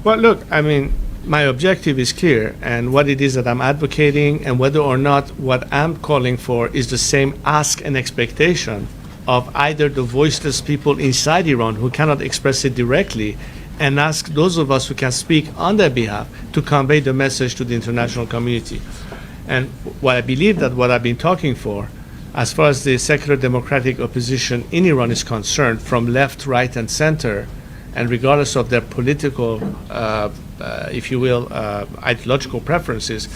Well, look, I mean, my objective is clear, and what it is that I'm advocating and whether or not what I'm calling for is the same ask and expectation of either the voiceless people inside Iran who cannot express it directly and ask those of us who can speak on their behalf to convey the message to the international community. And what I believe that what I've been talking for, as far as the secular democratic opposition in Iran is concerned, from left, right, and center, and regardless of their political, if you will, ideological preferences,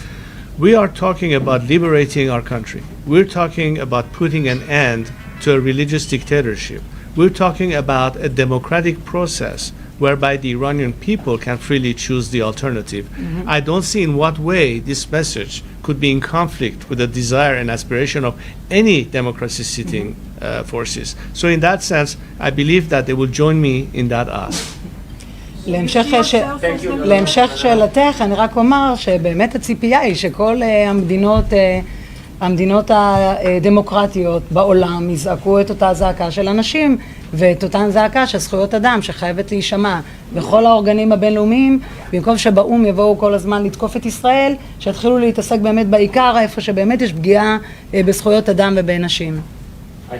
we are talking about liberating our country. We're talking about putting an end to a religious dictatorship. We're talking about a democratic process whereby the Iranian people can freely choose the alternative. I don't see in what way this message could be in conflict with the desire and aspiration of any democracy-seeking forces. So in that sense, I believe that they will join me in that ask. להמשך שאלתך, אני רק אומר שבאמת הציפייה היא שכל המדינות הדמוקרטיות בעולם יזעקו את אותה זעקה של אנשים ואת אותן זעקה של זכויות אדם שחייבת להישמע בכל האורגנים הבינלאומיים, במקום שבאום יבואו כל הזמן לתקוף את ישראל, שיתחילו להתעסק באמת בעיקר איפה שבאמת יש פגיעה בזכויות אדם ובנשים. אני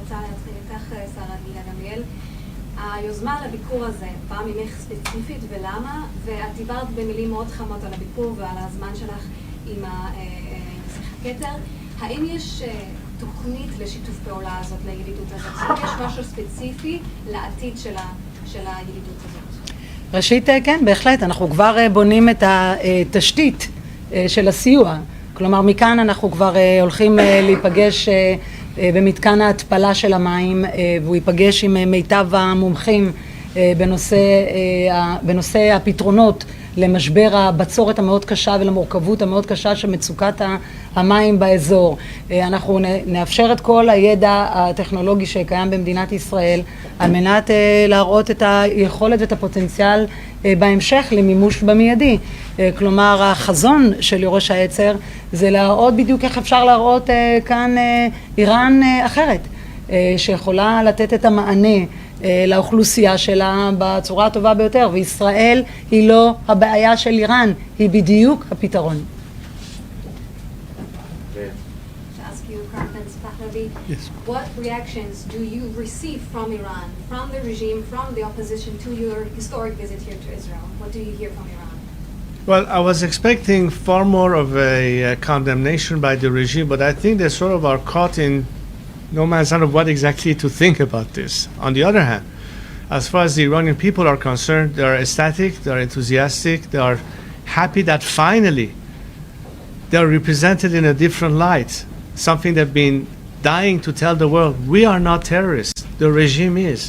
רוצה להתחיל איתך, שרה גילה גמליאל. היוזמה לביקור הזה באה ממך ספציפית ולמה? ואת דיברת במילים מאוד חמות על הביקור ועל הזמן שלך עם שיחת כתר. האם יש תוכנית לשיתוף פעולה הזאת, לידידות הזאת? יש משהו ספציפי לעתיד של הידידות הזאת? ראשית, כן, בהחלט. אנחנו כבר בונים את התשתית של הסיוע. כלומר, מכאן אנחנו כבר הולכים להיפגש במתקן ההתפלה של המים, והוא ייפגש עם מיטב המומחים בנושא הפתרונות למשבר הבצורת המאוד קשה ולמורכבות המאוד קשה של מצוקת המים באזור. אנחנו נאפשר את כל הידע הטכנולוגי שקיים במדינת ישראל על מנת להראות את היכולת ואת הפוטנציאל בהמשך למימוש במיידי. כלומר, החזון של יורש העצר זה להראות בדיוק איך אפשר להראות כאן איראן אחרת, שיכולה לתת את המענה לאוכלוסייה שלה בצורה הטובה ביותר, וישראל היא לא הבעיה של איראן, היא בדיוק הפתרון. Yes. What reactions do you receive from Iran, from the regime, from the opposition to your historic visit here to Israel? What do you hear from Iran? Well, I was expecting far more of a condemnation by the regime, but I think they sort of are caught in no man's land of what exactly to think about this. On the other hand, as far as the Iranian people are concerned, they are ecstatic, they are enthusiastic, they are happy that finally they are represented in a different light, something they've been dying to tell the world. We are not terrorists, the regime is.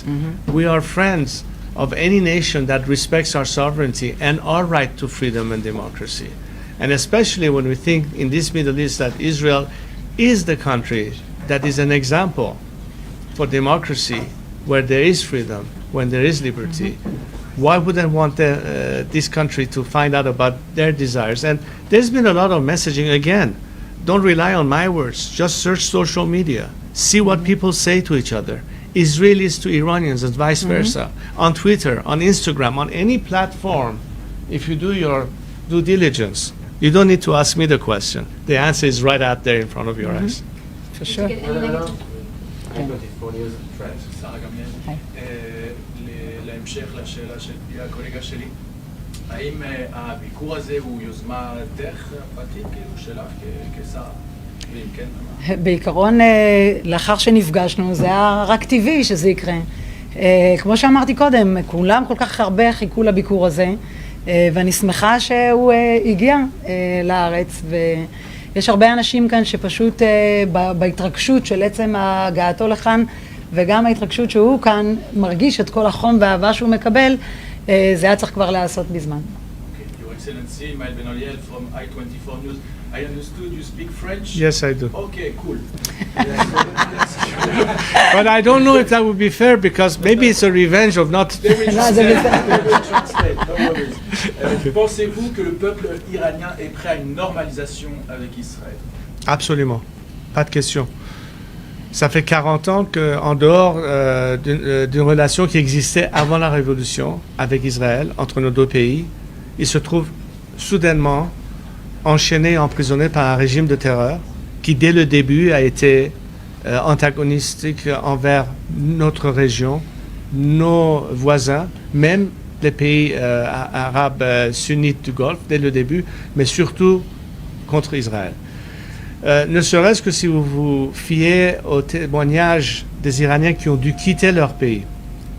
We are friends of any nation that respects our sovereignty and our right to freedom and democracy. And especially when we think in this Middle East that Israel is the country that is an example for democracy, where there is freedom, when there is liberty. Why wouldn't want this country to find out about their desires? And there's been a lot of messaging. Again, don't rely on my words, just search social media, see what people say to each other, Israelis to Iranians and vice versa, on Twitter, on Instagram, on any platform. If you do your due diligence, you don't need to ask me the question. The answer is right out there in front of your eyes. For sure. שרה גמליאל, להמשך לשאלה של הקולגה שלי, האם הביקור הזה הוא יוזמתך פרטית שלך כשרה? ואם כן, בעיקרון, לאחר שנפגשנו, זה היה רק טבעי שזה יקרה. כמו שאמרתי קודם, כולם כל כך הרבה חיכו לביקור הזה, ואני שמחה שהוא הגיע לארץ, ויש הרבה אנשים כאן שפשוט בהתרגשות של עצם הגעתו לכאן, וגם ההתרגשות שהוא כאן מרגיש את כל החום והאהבה שהוא מקבל, זה היה צריך כבר לעשות בזמן. Your Excellency, Maël Ben-Oliel from I-24 News. I understood you speak French? Yes, I do. Okay, cool. But I don't know if that would be fair, because maybe it's a revenge of not... They will translate, no worries. Pensez-vous que le peuple iranien est prêt à une normalisation avec Israël? Absolument, pas de question. Ça fait 40 ans qu'en dehors d'une relation qui existait avant la Révolution avec Israël, entre nos deux pays, il se trouve soudainement enchaîné et emprisonné par un régime de terreur qui, dès le début, a été antagonistique envers notre région, nos voisins, même les pays arabes sunnites du Golfe, dès le début, mais surtout contre Israël. Ne serait-ce que si vous vous fiez aux témoignages des Iraniens qui ont dû quitter leur pays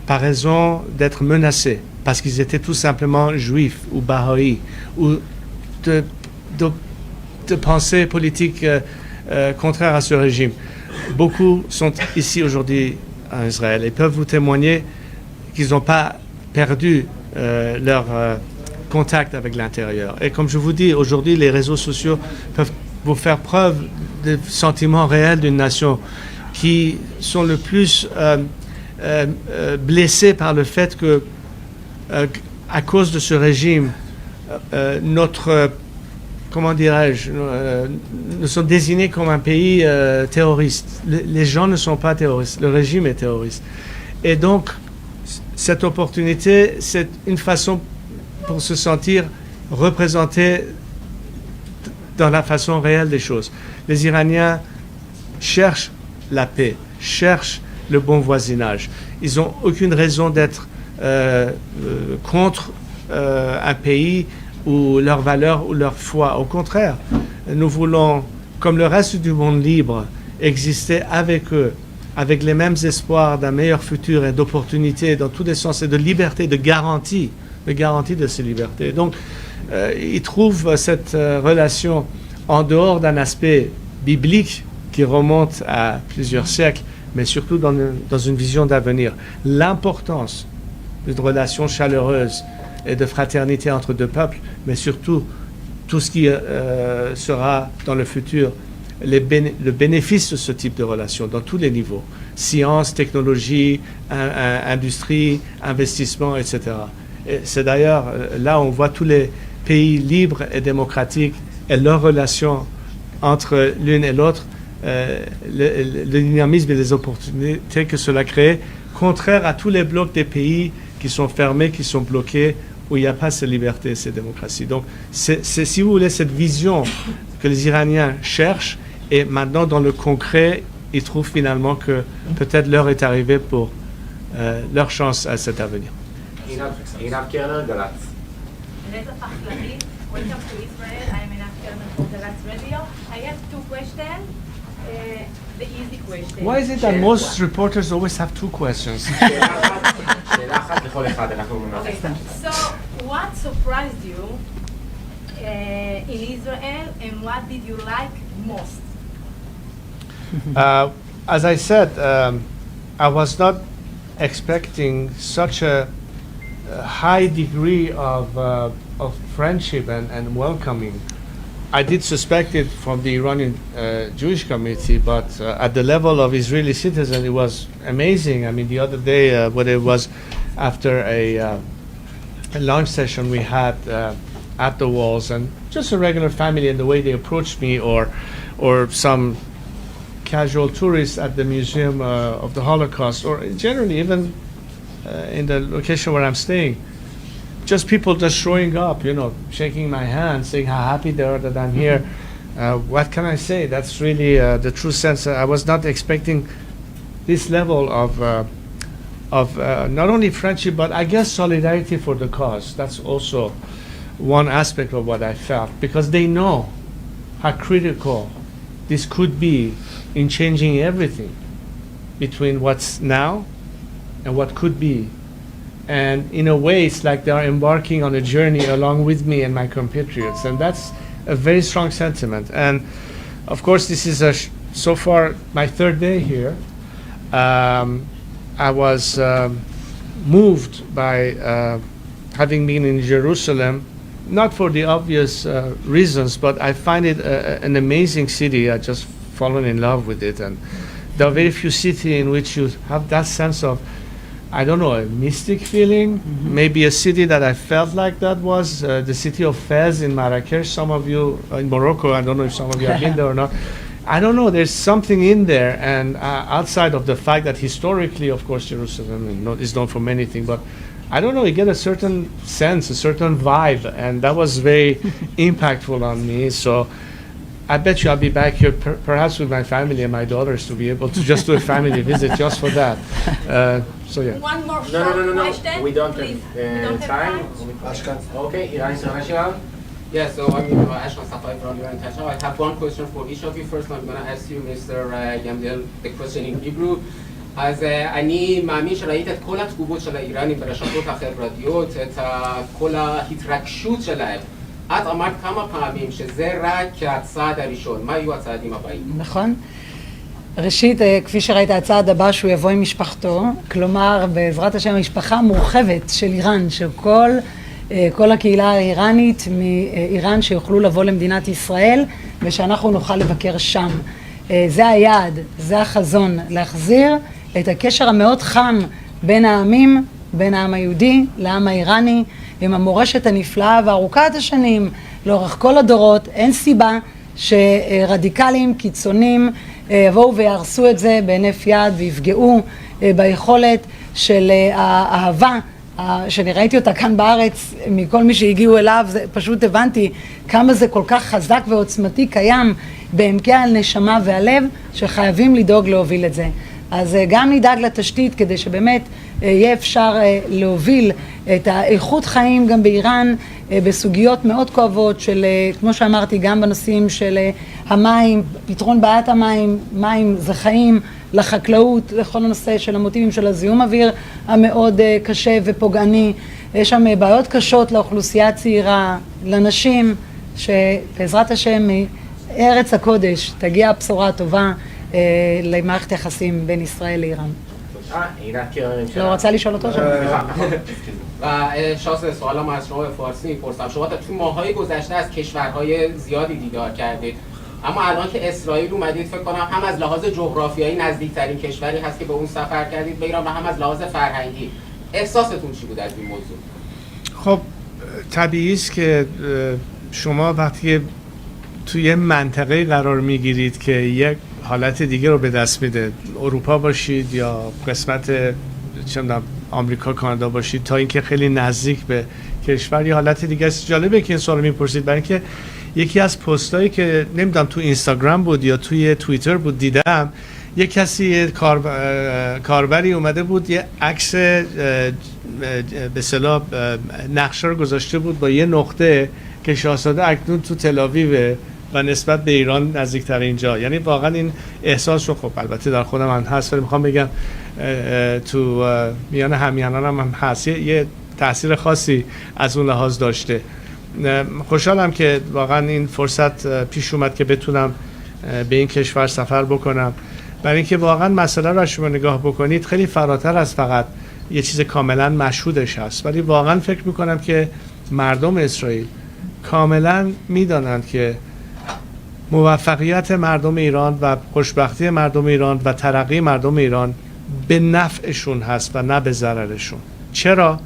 par raison d'être menacés, parce qu'ils étaient tout simplement juifs ou bahaïs, ou de pensée politique contraire à ce régime. Beaucoup sont ici aujourd'hui en Israël et peuvent vous témoigner qu'ils n'ont pas perdu leur contact avec l'intérieur. Et comme je vous dis, aujourd'hui, les réseaux sociaux peuvent vous faire preuve des sentiments réels d'une nation qui sont le plus blessés par le fait que, à cause de ce régime, notre, comment dirais-je, nous sommes désignés comme un pays terroriste. Les gens ne sont pas terroristes, le régime est terroriste. Et donc, cette opportunité, c'est une façon pour se sentir représenté dans la façon réelle des choses. Les Iraniens cherchent la paix, cherchent le bon voisinage. Ils n'ont aucune raison d'être contre un pays ou leurs valeurs ou leur foi. Au contraire, nous voulons, comme le reste du monde libre, exister avec eux, avec les mêmes espoirs d'un meilleur futur et d'opportunités dans tous les sens et de liberté, de garantie de ces libertés. Donc, ils trouvent cette relation en dehors d'un aspect biblique qui remonte à plusieurs siècles, mais surtout dans une vision d'avenir. L'importance d'une relation chaleureuse et de fraternité entre deux peuples, mais surtout tout ce qui sera dans le futur le bénéfice de ce type de relation dans tous les niveaux, science, technologie, industrie, investissement, etc. Et c'est d'ailleurs là où on voit tous les pays libres et démocratiques et leurs relations entre l'une et l'autre, le dynamisme et les opportunités que cela crée, contraire à tous les blocs des pays qui sont fermés, qui sont bloqués, où il n'y a pas cette liberté et cette démocratie. Donc c'est, si vous voulez, cette vision que les Iraniens cherchent, et maintenant dans le concret, ils trouvent finalement que peut-être l'heure est arrivée pour leur chance à cet avenir. Welcome to Israel. I'm Einat Kerner from Galatz Radio. I have two questions. The easy question. Why is it that most reporters always have two questions? Okay. So, what surprised you in Israel, and what did you like most? As I said, I was not expecting such a high degree of friendship and welcoming. I did suspect it from the Iranian Jewish community, but at the level of Israeli citizens, it was amazing. I mean, the other day, when it was after a lunch session we had at the walls, and just a regular family, and the way they approached me, or some casual tourists at the Museum of the Holocaust, or generally even in the location where I'm staying, just people just showing up, you know, shaking my hand, saying how happy they are that I'm here. What can I say? That's really the true sense. I was not expecting this level of not only friendship, but I guess solidarity for the cause. That's also one aspect of what I felt, because they know how critical this could be in changing everything between what's now and what could be. And in a way, it's like they are embarking on a journey along with me and my compatriots, and that's a very strong sentiment. And of course, this is so far my third day here. I was moved by having been in Jerusalem, not for the obvious reasons, but I find it an amazing city. I just fallen in love with it, and there are very few cities in which you have that sense of, I don't know, a mystic feeling. Mm-hmm. Maybe a city that I felt like that was the city of Fez in Marrakesh. Some of you in Morocco, I don't know if some of you have been there or not. I don't know, there's something in there, and outside of the fact that historically, of course, Jerusalem is known for many things, but I don't know, you get a certain sense, a certain vibe, and that was very impactful on me. So I bet you I'll be back here, perhaps with my family and my daughters, to be able to just do a family visit just for that. So yeah. One more question. We don't have time. Okay, yes, so I'm I have one question for each of you. First, I'm going to ask you, Mr. Gamdel, the question in Hebrew. אז אני מאמין שראית את כל התגובות של האיראנים ברשתות החברתיות, את כל ההתרגשות שלהם. את אמרת כמה פעמים שזה רק הצעד הראשון. מה יהיו הצעדים הבאים? נכון. ראשית, כפי שראית, הצעד הבא שהוא יבוא עם משפחתו, כלומר, בעזרת השם, המשפחה המורחבת של איראן, של כל הקהילה האיראנית מאיראן שיוכלו לבוא למדינת ישראל, ושאנחנו נוכל לבקר שם. זה היעד, זה החזון, להחזיר את הקשר המאוד חם בין העמים, בין העם היהודי לעם האיראני, עם המורשת הנפלאה וארוכת השנים, לאורך כל הדורות. אין סיבה שרדיקלים, קיצונים, יבואו ויהרסו את זה בהינף יד ויפגעו ביכולת של האהבה, שאני ראיתי אותה כאן בארץ, מכל מי שהגיעו אליו, פשוט הבנתי כמה זה כל כך חזק ועוצמתי קיים בעמקי הנשמה והלב, שחייבים לדאוג להוביל את זה. אז גם נדאג לתשתית כדי שבאמת יהיה אפשר להוביל את האיכות חיים גם באיראן בסוגיות מאוד כואבות של, כמו שאמרתי, גם בנושאים של המים, פתרון בעיית המים, מים זה חיים, לחקלאות, לכל הנושא של המוטיבים של הזיהום אוויר המאוד קשה ופוגעני. יש שם בעיות קשות לאוכלוסייה הצעירה, לנשים, שבעזרת השם מארץ הקודש תגיע הבשורה הטובה למערכת יחסים בין ישראל לאיראן. לא רוצה לשאול אותו שם. و شاهزاده سوالم از شما به فارسی میپرسم. شما تو ماهای گذشته از کشورهای زیادی دیدار کردید، اما الان که اسرائیل اومدید فکر کنم هم از لحاظ جغرافیایی نزدیکترین کشوری هست که به اون سفر کردید به ایران و هم از لحاظ فرهنگی. احساستون چی بود از این موضوع؟ خب طبیعی است که شما وقتی توی منطقه قرار میگیرید که یک حالت دیگه رو به دست میده، اروپا باشید یا قسمت چه می‌دونم آمریکا، کانادا باشید، تا اینکه خیلی نزدیک به کشور یه حالت دیگه است. جالبه که این سوالو میپرسید، برای اینکه یکی از پستایی که نمیدونم تو اینستاگرام بود یا توی توییتر بود دیدم، یک کسی کاربری اومده بود یه عکس به اصطلاح نقشه رو گذاشته بود با یه نقطه که شاهزاده اکنون تو تل‌آویو و نسبت به ایران نزدیکتر اینجا. یعنی واقعا این احساس رو خب البته در خودم هم هست، ولی میخوام بگم تو میان همیهنانم هم هست، یه تاثیر خاصی از اون لحاظ داشته. خوشحالم که واقعا این فرصت پیش اومد که بتونم به این کشور سفر بکنم، برای اینکه واقعا مسئله رو شما نگاه بکنید خیلی فراتر از فقط یه چیز کاملا مشهودش هست. ولی واقعا فکر میکنم که مردم اسرائیل کاملا میدانند که موفقیت مردم ایران و خوشبختی مردم ایران و ترقی مردم ایران به نفعشون هست و نه به ضررشون. چرا؟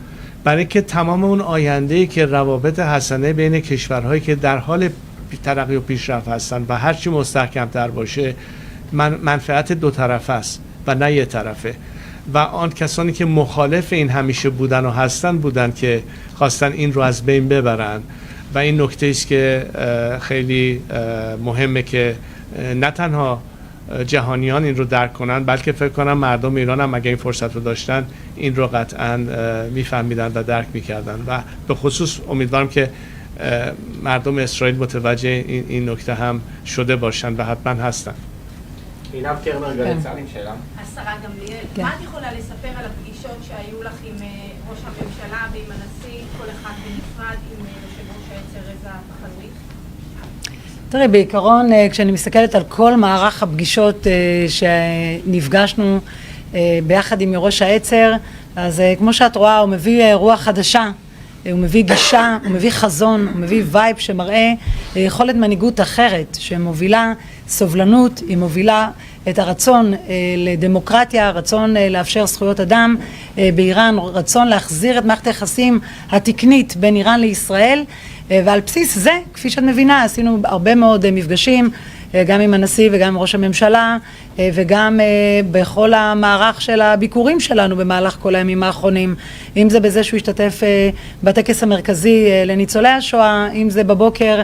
برای اینکه تمام اون آینده‌ای که روابط حسنه بین کشورهایی که در حال ترقی و پیشرفت هستن و هرچی مستحکم‌تر باشه منفعت دو طرفه است و نه یه طرفه. و آن کسانی که مخالف این همیشه بودن و هستن بودن که خواستن این رو از بین ببرن. و این نکته است که خیلی مهمه که نه تنها جهانیان این رو درک کنن، بلکه فکر کنم مردم ایران هم اگه این فرصت رو داشتن این رو قطعا میفهمیدن و درک میکردن. و به خصوص امیدوارم که مردم اسرائیل متوجه این نکته هم شده باشن و حتما هستن. עינב קרנר, גלי צה"ל עם שאלה. השרה גמליאל, מה את יכולה לספר על הפגישות שהיו לך עם ראש הממשלה ועם הנשיא, כל אחד בנפרד, עם יושב ראש העצר רזה פהלוי? תראי, בעיקרון כשאני מסתכלת על כל מערך הפגישות שנפגשנו ביחד עם ראש העצר, אז כמו שאת רואה הוא מביא רוח חדשה, הוא מביא גישה, הוא מביא חזון, הוא מביא וייב שמראה יכולת מנהיגות אחרת שמובילה סובלנות, היא מובילה את הרצון לדמוקרטיה, רצון לאפשר זכויות אדם באיראן, רצון להחזיר את מערכת היחסים התקנית בין איראן לישראל, ועל בסיס זה, כפי שאת מבינה, עשינו הרבה מאוד מפגשים, גם עם הנשיא וגם עם ראש הממשלה, וגם בכל המערך של הביקורים שלנו במהלך כל הימים האחרונים, אם זה בזה שהוא השתתף בטקס המרכזי לניצולי השואה, אם זה בבוקר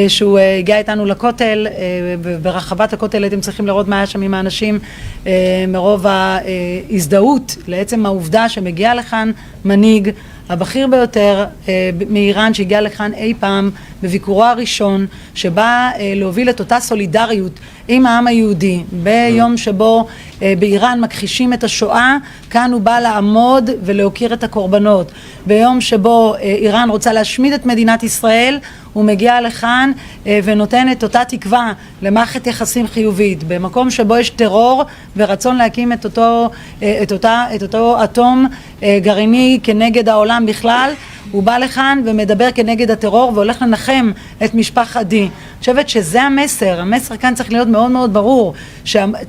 שהוא הגיע איתנו לכותל, ברחבת הכותל הייתם צריכים לראות מה היה שם עם האנשים, מרוב ההזדהות לעצם העובדה שמגיע לכאן מנהיג הבכיר ביותר מאיראן שהגיע לכאן אי פעם בביקורו הראשון, שבא להוביל את אותה סולידריות עם העם היהודי ביום שבו באיראן מכחישים את השואה, כאן הוא בא לעמוד ולהוקיר את הקורבנות. ביום שבו איראן רוצה להשמיד את מדינת ישראל, הוא מגיע לכאן ונותן את אותה תקווה למערכת יחסים חיובית. במקום שבו יש טרור ורצון להקים את אותו אטום גרעיני כנגד העולם בכלל, הוא בא לכאן ומדבר כנגד הטרור והולך לנחם את משפחת די. אני חושבת שזה המסר. המסר כאן צריך להיות מאוד מאוד ברור.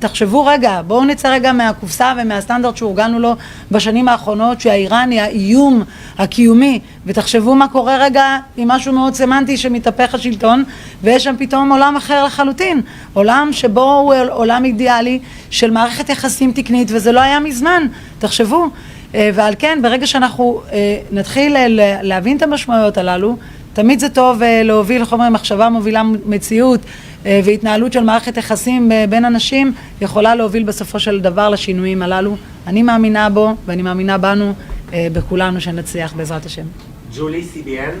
תחשבו רגע, בואו נצא רגע מהקופסה ומהסטנדרט שהורגלנו לו בשנים האחרונות, שהאיראן היא האיום הקיומי, ותחשבו מה קורה רגע עם משהו מאוד סמנטי שמתהפך השלטון, ויש שם פתאום עולם אחר לחלוטין. עולם שבו הוא עולם אידיאלי של מערכת יחסים תקנית, וזה לא היה מזמן. תחשבו. ועל כן, ברגע שאנחנו נתחיל להבין את המשמעויות הללו, תמיד זה טוב להוביל חומר מחשבה מובילה מציאות, והתנהלות של מערכת יחסים בין אנשים יכולה להוביל בסופו של דבר לשינויים הללו. אני מאמינה בו ואני מאמינה בנו, בכולנו שנצליח בעזרת השם. ג'ולי, CBN.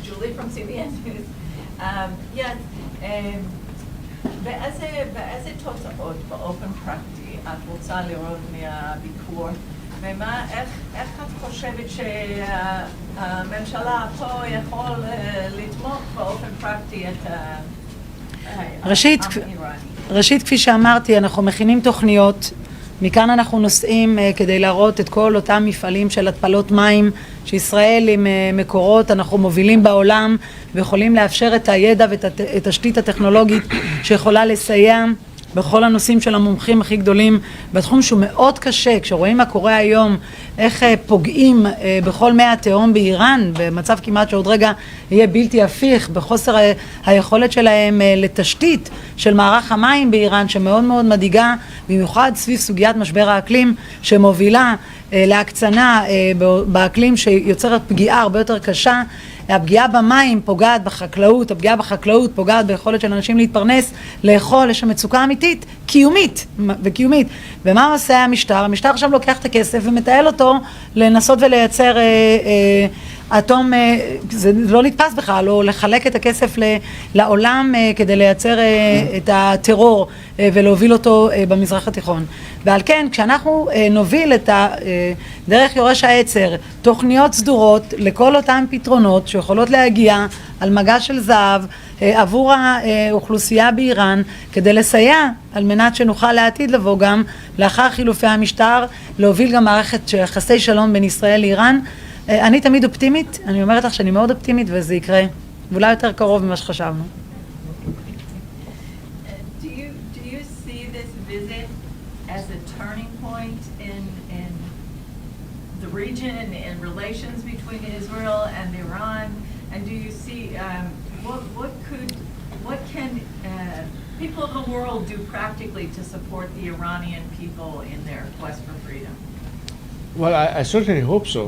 Julie from CBN. באיזה תוצאות באופן פרקטי את רוצה לראות מהביקור, איך את חושבת שהממשלה פה יכול לתמוך באופן פרקטי את העם האיראני? ראשית, כפי שאמרתי, אנחנו מכינים תוכניות. מכאן אנחנו נוסעים כדי להראות את כל אותם מפעלים של התפלות מים שישראל עם מקורות אנחנו מובילים בעולם ויכולים לאפשר את הידע ואת התשתית הטכנולוגית שיכולה לסייע בכל הנושאים של המומחים הכי גדולים בתחום שהוא מאוד קשה. כשרואים מה קורה היום, איך פוגעים בכל מי התהום באיראן, במצב כמעט שעוד רגע יהיה בלתי הפיך, בחוסר היכולת שלהם לתשתית של מערך המים באיראן, שמאוד מאוד מדאיגה, במיוחד סביב סוגיית משבר האקלים, שמובילה להקצנה באקלים שיוצרת פגיעה הרבה יותר קשה. הפגיעה במים פוגעת בחקלאות, הפגיעה בחקלאות פוגעת ביכולת של אנשים להתפרנס, לאכול, יש שם מצוקה אמיתית, קיומית וקיומית. ומה עושה המשטר? המשטר עכשיו לוקח את הכסף ומתעל אותו לנסות ולייצר אטום, זה לא נתפס בכלל, או לחלק את הכסף לעולם כדי לייצר את הטרור ולהוביל אותו במזרח התיכון. ועל כן, כשאנחנו נוביל את דרך יורש העצר, תוכניות סדורות לכל אותם פתרונות שיכולות להגיע על מגע של זהב עבור האוכלוסייה באיראן, כדי לסייע על מנת שנוכל לעתיד לבוא גם לאחר חילופי המשטר, להוביל גם מערכת של יחסי שלום בין ישראל לאיראן. אני תמיד אופטימית, אני אומרת לך שאני מאוד אופטימית וזה יקרה, ואולי יותר קרוב ממה שחשבנו. Do you see this visit as a turning point in the region and relations between Israel and Iran? And do you see what can people of the world do practically to support the Iranian people in their quest for freedom? Well, I certainly hope so.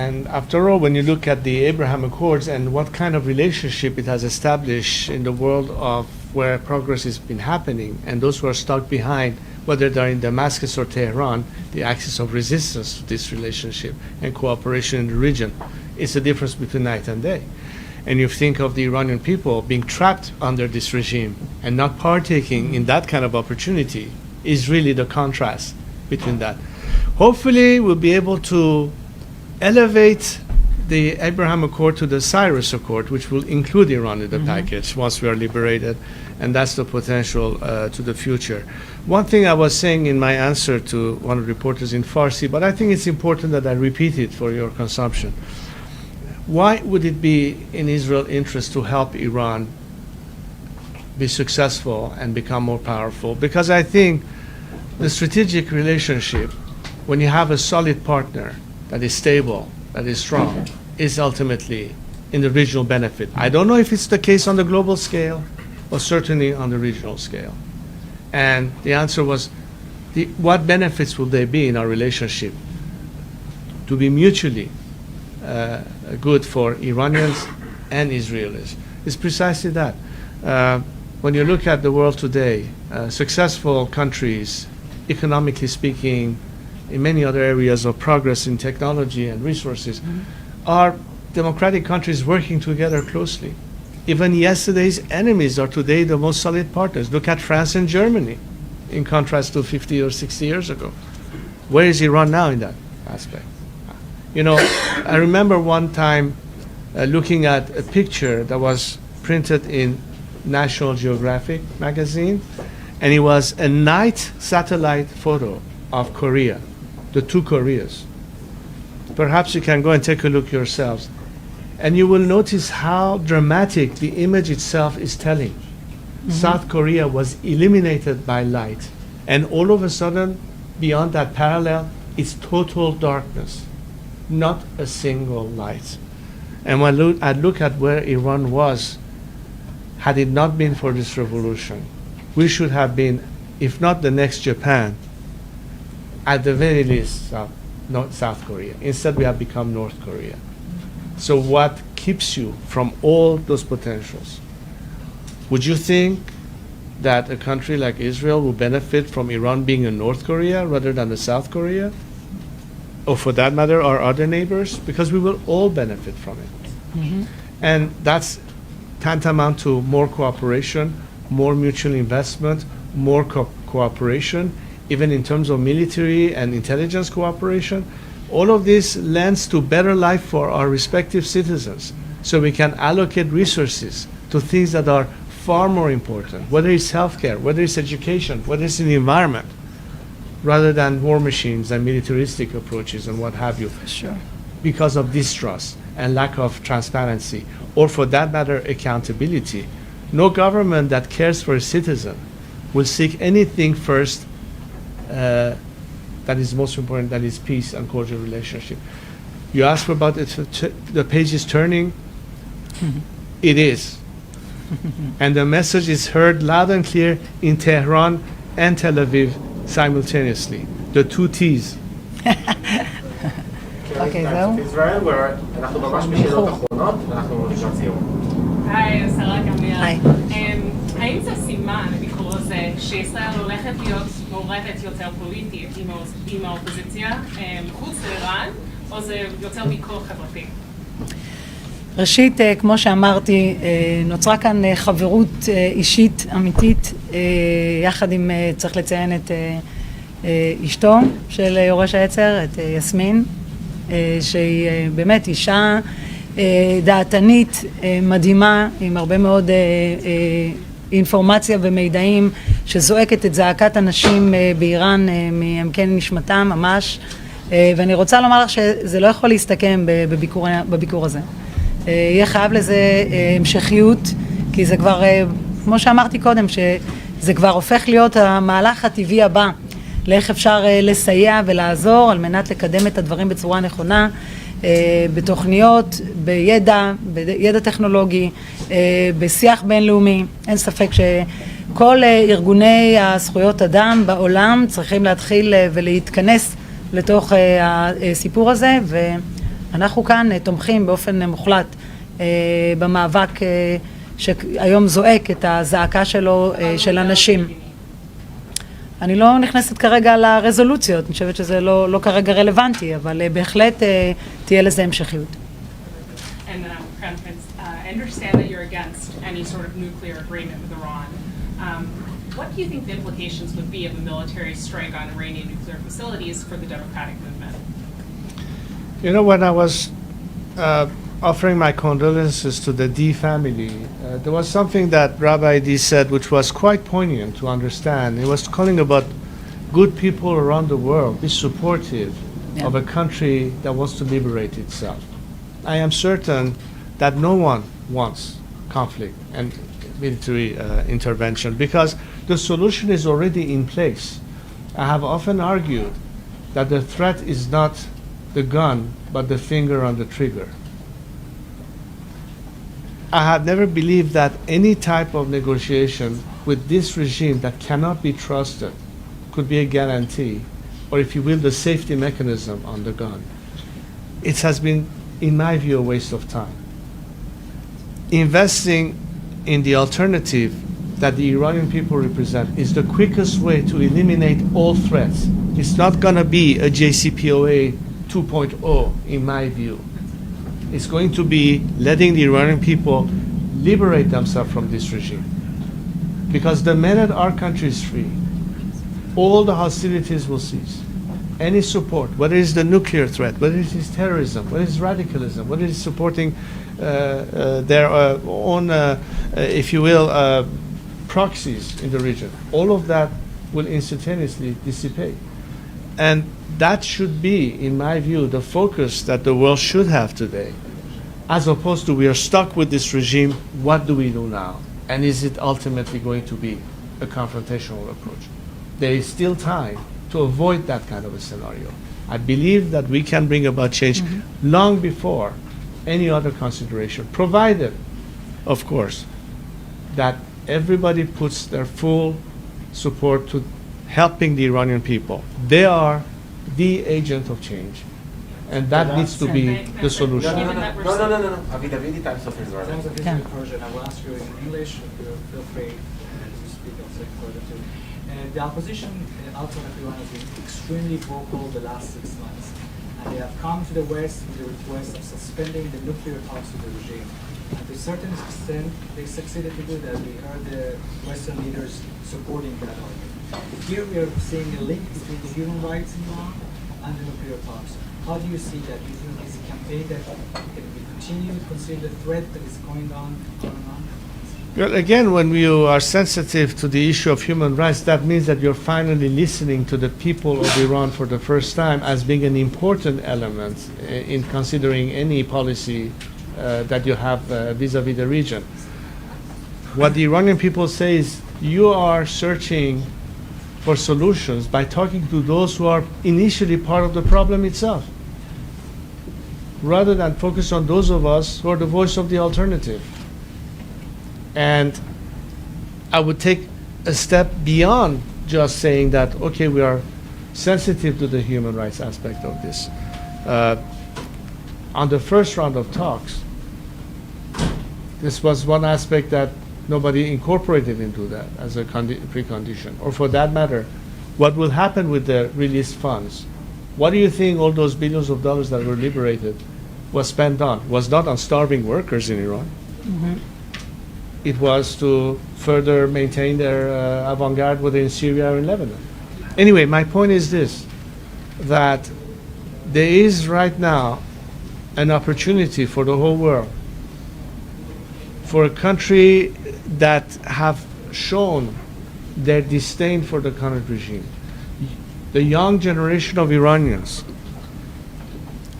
And after all, when you look at the Abraham Accords and what kind of relationship it has established in the world of where progress has been happening, and those who are stuck behind, whether they're in Damascus or Tehran, the axis of resistance to this relationship and cooperation in the region, it's the difference between night and day. And you think of the Iranian people being trapped under this regime and not partaking in that kind of opportunity is really the contrast between that. Hopefully, we'll be able to elevate the Abraham Accord to the Cyrus Accord, which will include Iran in the package once we are liberated, and that's the potential to the future. One thing I was saying in my answer to one of the reporters in Farsi, but I think it's important that I repeat it for your consumption. Why would it be in Israel's interest to help Iran be successful and become more powerful? Because I think the strategic relationship, when you have a solid partner that is stable, that is strong, is ultimately in the regional benefit. I don't know if it's the case on the global scale, but certainly on the regional scale. And the answer was, what benefits will there be in our relationship to be mutually good for Iranians and Israelis? It's precisely that. When you look at the world today, successful countries, economically speaking, in many other areas of progress in technology and resources, are democratic countries working together closely. Even yesterday's enemies are today the most solid partners. Look at France and Germany, in contrast to 50 or 60 years ago. Where is Iran now in that aspect? You know, I remember one time looking at a picture that was printed in National Geographic magazine, and it was a night satellite photo of Korea, the two Koreas. Perhaps you can go and take a look yourselves, and you will notice how dramatic the image itself is telling. South Korea was eliminated by light, and all of a sudden, beyond that parallel, it's total darkness, not a single light. And when I look at where Iran was, had it not been for this revolution, we should have been, if not the next Japan, at the very least, South Korea. Instead, we have become North Korea. So what keeps you from all those potentials? Would you think that a country like Israel will benefit from Iran being a North Korea rather than a South Korea? Or for that matter, our other neighbors? Because we will all benefit from it. And that's tantamount to more cooperation, more mutual investment, more cooperation, even in terms of military and intelligence cooperation. All of this lends to better life for our respective citizens, so we can allocate resources to things that are far more important, whether it's healthcare, whether it's education, whether it's in the environment, rather than war machines and militaristic approaches and what have you. Sure. Because of distrust and lack of transparency, or for that matter, accountability. No government that cares for a citizen will seek anything first that is most important, that is peace and cordial relationship. You ask about the page is turning. It is. And the message is heard loud and clear in Tehran and Tel Aviv simultaneously. The two T's. אוקיי, זהו. ישראל, ואנחנו ממש בשאלות אחרונות, ואנחנו לקראת סיום. היי, שרה גמלי. היי. האם זה סימן, הביקור הזה, שישראל הולכת להיות מעורבת יותר פוליטית עם האופוזיציה מחוץ לאיראן, או זה יותר ביקור חברתי? ראשית, כמו שאמרתי, נוצרה כאן חברות אישית אמיתית, יחד עם, צריך לציין את אשתו של יורש העצר, את יסמין, שהיא באמת אישה דעתנית מדהימה, עם הרבה מאוד אינפורמציה ומידעים, שזועקת את זעקת הנשים באיראן מעמקי נשמתם ממש, ואני רוצה לומר לך שזה לא יכול להסתכם בביקור הזה. יהיה חייב לזה המשכיות, כי זה כבר, כמו שאמרתי קודם, שזה כבר הופך להיות המהלך הטבעי הבא, לאיך אפשר לסייע ולעזור על מנת לקדם את הדברים בצורה נכונה, בתוכניות, בידע טכנולוגי, בשיח בינלאומי. אין ספק שכל ארגוני הזכויות אדם בעולם צריכים להתחיל ולהתכנס לתוך הסיפור הזה, ואנחנו כאן תומכים באופן מוחלט במאבק שהיום זועק את הזעקה שלו של אנשים. אני לא נכנסת כרגע לרזולוציות, אני חושבת שזה לא כרגע רלוונטי, אבל בהחלט תהיה לזה המשכיות. And I understand that you're against any sort of nuclear agreement with Iran. What do you think the implications would be of a military strike on Iranian nuclear facilities for the democratic movement? You know, when I was offering my condolences to the D family, there was something that Rabbi D said which was quite poignant to understand. He was calling about good people around the world, be supportive of a country that wants to liberate itself. I am certain that no one wants conflict and military intervention, because the solution is already in place. I have often argued that the threat is not the gun, but the finger on the trigger. I have never believed that any type of negotiation with this regime that cannot be trusted could be a guarantee, or if you will, the safety mechanism on the gun. It has been, in my view, a waste of time. Investing in the alternative that the Iranian people represent is the quickest way to eliminate all threats. It's not going to be a JCPOA 2.0, in my view. It's going to be letting the Iranian people liberate themselves from this regime. Because the minute our country is free, all the hostilities will cease. Any support, whether it's the nuclear threat, whether it's terrorism, whether it's radicalism, whether it's supporting their own, if you will, proxies in the region, all of that will instantaneously dissipate. And that should be, in my view, the focus that the world should have today, as opposed to we are stuck with this regime, what do we do now? And is it ultimately going to be a confrontational approach? There is still time to avoid that kind of a scenario. I believe that we can bring about change long before any other consideration, provided, of course, that everybody puts their full support to helping the Iranian people. They are the agent of change, and that needs to be the solution. No. Avidavidi, times of Israel. I will ask you in English. Feel free to speak also in further too. The opposition outside of Iran has been extremely vocal the last 6 months, and they have come to the West with the request of suspending the nuclear talks with the regime. And to a certain extent, they succeeded to do that. We heard the Western leaders supporting that argument. Here we are seeing a link between the human rights in Iran and the nuclear talks. How do you see that? Do you think it's a campaign that can be continued, considering the threat that is going on? Well, again, when you are sensitive to the issue of human rights, that means that you're finally listening to the people of Iran for the first time as being an important element in considering any policy that you have vis-a-vis the region. What the Iranian people say is you are searching for solutions by talking to those who are initially part of the problem itself, rather than focus on those of us who are the voice of the alternative. And I would take a step beyond just saying that, okay, we are sensitive to the human rights aspect of this. On the first round of talks, this was one aspect that nobody incorporated into that as a precondition. Or for that matter, what will happen with the released funds? What do you think all those billions of dollars that were liberated was spent on? Was not on starving workers in Iran. Mm-hmm. It was to further maintain their avant-garde, whether in Syria or in Lebanon. Anyway, my point is this, that there is right now an opportunity for the whole world, for a country that have shown their disdain for the current regime. The young generation of Iranians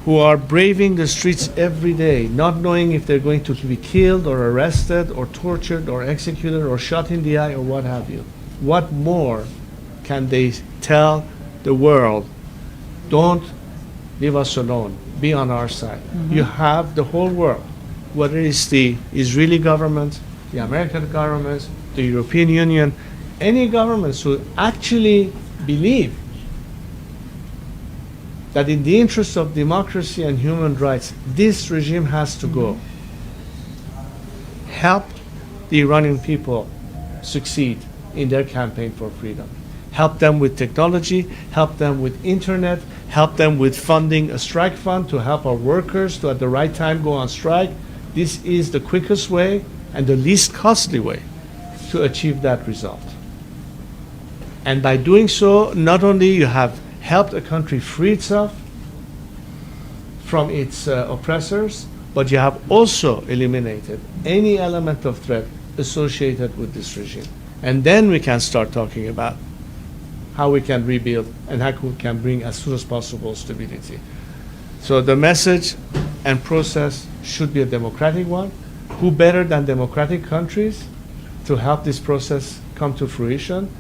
who are braving the streets every day, not knowing if they're going to be killed or arrested or tortured or executed or shot in the eye or what have you. What more can they tell the world? Don't leave us alone. Be on our side. Mm-hmm. You have the whole world, whether it's the Israeli government, the American government, the European Union, any governments who actually believe that in the interest of democracy and human rights, this regime has to go. Help the Iranian people succeed in their campaign for freedom. Help them with technology, help them with internet, help them with funding a strike fund to help our workers to at the right time go on strike. This is the quickest way and the least costly way to achieve that result. And by doing so, not only you have helped a country free itself from its oppressors, but you have also eliminated any element of threat associated with this regime. And then we can start talking about how we can rebuild and how we can bring as soon as possible stability. So the message and process should be a democratic one. Who better than democratic countries to help this process come to fruition?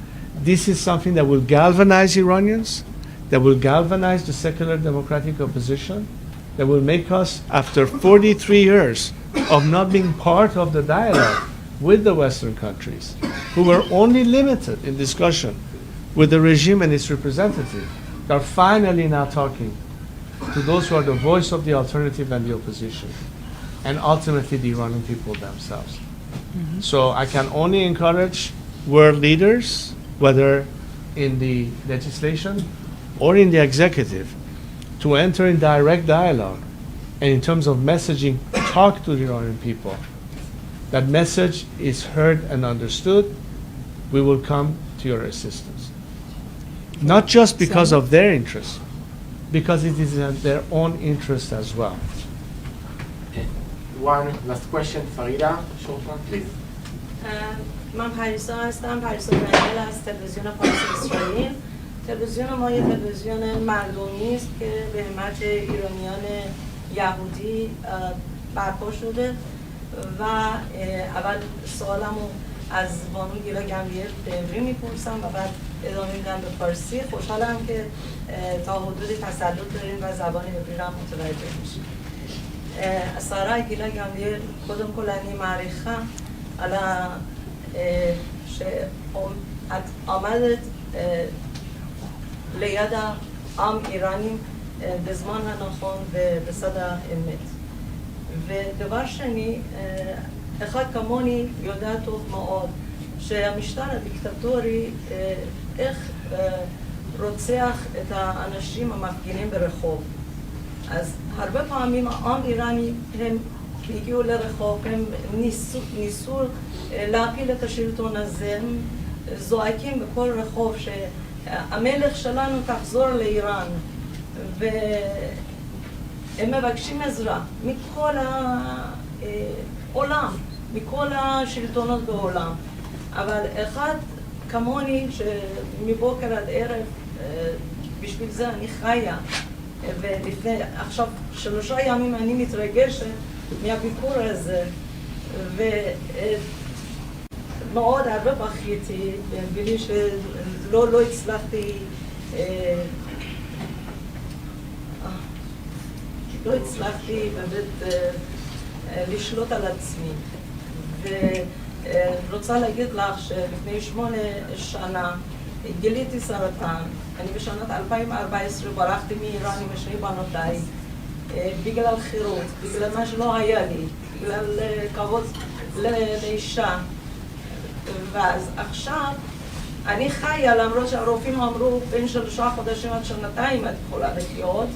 This is something that will galvanize Iranians, that will galvanize the secular democratic opposition, that will make us, after 43 years of not being part of the dialogue with the Western countries, who were only limited in discussion with the regime and its representative, they are finally now talking to those who are the voice of the alternative and the opposition, and ultimately the Iranian people themselves. Mm-hmm. So I can only encourage world leaders, whether in the legislation or in the executive, to enter in direct dialogue and in terms of messaging, talk to the Iranian people. That message is heard and understood. We will come to your assistance. Not just because of their interest, because it is in their own interest as well. One last question, Farida, short one, please. من پریسا هستم، پریسا دنیل از تلویزیون فارسی اسرائیل. تلویزیون ما یه تلویزیون مردمی است که به همت ایرانیان یهودی برپا شده و اول سوالمو از بانو گیلا گاملی به عبری میپرسم و بعد ادامه میدم به فارسی. خوشحالم که تا حدودی تسلط داریم و زبان عبری رو هم متوجه میشیم. السارة גילה גמליאל, קודם כל אני מעריכה על שאת עומדת ליד העם איראני בזמן הנכון ובצד האמת. ודבר שני, אחד כמוני יודע טוב מאוד שהמשטר הדיקטטורי איך רוצח את האנשים המפגינים ברחוב. אז הרבה פעמים העם איראני הם הגיעו לרחוב, הם ניסו להפיל את השלטון הזה, הם זועקים בכל רחוב שהמלך שלנו תחזור לאיראן, והם מבקשים עזרה מכל העולם, מכל השלטונות בעולם. אבל אחד כמוני שמבוקר עד ערב, בשביל זה אני חיה, ולפני, עכשיו 3 ימים אני מתרגשת מהביקור הזה, ומאוד הרבה בכיתי, בלי שלא הצלחתי, לא הצלחתי באמת לשלוט על עצמי. ורוצה להגיד לך שלפני 8 שנה גיליתי סרטן. אני בשנת 2014 ברחתי מאיראן עם 2 בנותיי בגלל חירות, בגלל מה שלא היה לי, בגלל כבוד לאישה. ואז עכשיו אני חיה, למרות שהרופאים אמרו בין 3 חודשים עד 2 את יכולה לחיות,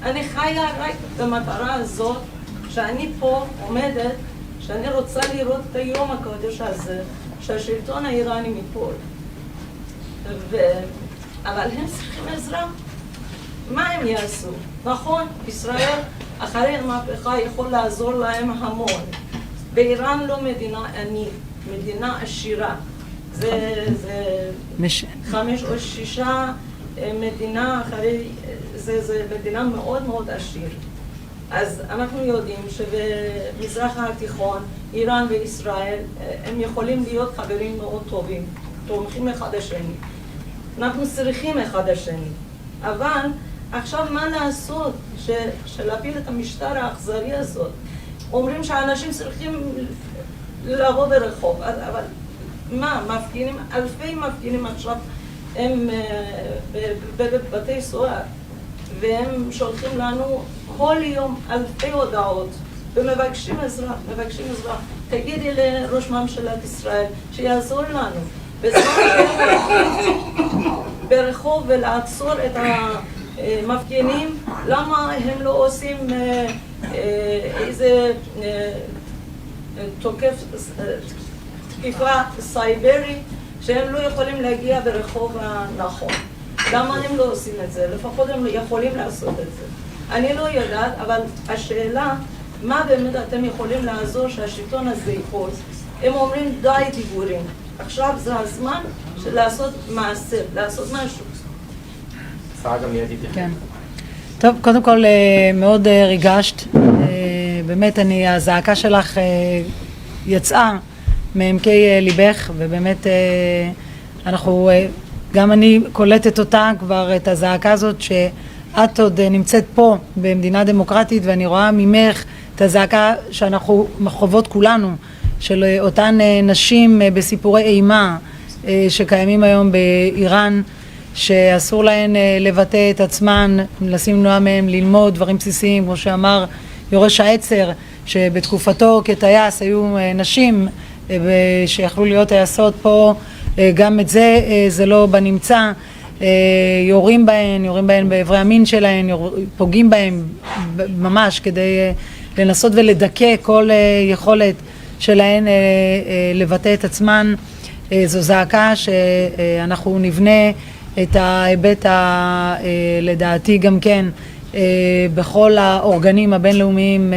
אני חיה רק במטרה הזאת שאני פה עומדת, שאני רוצה לראות את היום הקודש הזה, שהשלטון האיראני מפול. אבל הם צריכים עזרה. מה הם יעשו? נכון, ישראל אחרי המהפכה יכול לעזור להם המון. באיראן לא מדינה ענית, מדינה עשירה. זה 5 או 6 מדינה אחרי, זה מדינה מאוד מאוד עשיר. אז אנחנו יודעים שבמזרח התיכון, איראן וישראל, הם יכולים להיות חברים מאוד טובים, תומכים אחד השני. אנחנו צריכים אחד השני. אבל עכשיו מה לעשות שלהפיל את המשטר האכזרי הזאת? אומרים שאנשים צריכים לבוא ברחוב, אבל מה, מפגינים, אלפי מפגינים עכשיו הם בבתי סוהר, והם שולחים לנו כל יום אלפי הודעות ומבקשים עזרה, תגידי לראש ממשלת ישראל שיעזור לנו. בזמן ברחוב ולעצור את המפגינים, למה הם לא עושים איזה תקיפה סייברית שהם לא יכולים להגיע ברחוב הנכון? למה הם לא עושים את זה? לפחות הם יכולים לעשות את זה. אני לא יודעת, אבל השאלה, מה באמת אתם יכולים לעזור שהשלטון הזה ייפול? הם אומרים די דיבורים. עכשיו זה הזמן של לעשות מעשה, לעשות משהו. שרה גם מיד התייחס. כן. טוב, קודם כל מאוד ריגשת. באמת הזעקה שלך יצאה מעמקי ליבך, ובאמת אנחנו, גם אני קולטת אותה כבר, את הזעקה הזאת שאת עוד נמצאת פה במדינה דמוקרטית, ואני רואה ממך את הזעקה שאנחנו חוות כולנו, של אותן נשים בסיפורי אימה שקיימים היום באיראן, שאסור להן לבטא את עצמן, לשים למנוע מהם ללמוד דברים בסיסיים, כמו שאמר יורש העצר, שבתקופתו כטייס היו נשים שיכלו להיות טייסות. פה גם את זה, זה לא בנמצא. יורים בהן בעברי המין שלהן, פוגעים בהן ממש כדי לנסות ולדכא כל יכולת שלהן לבטא את עצמן. זו זעקה שאנחנו נבנה את ההיבט לדעתי גם כן בכל האורגנים הבינלאומיים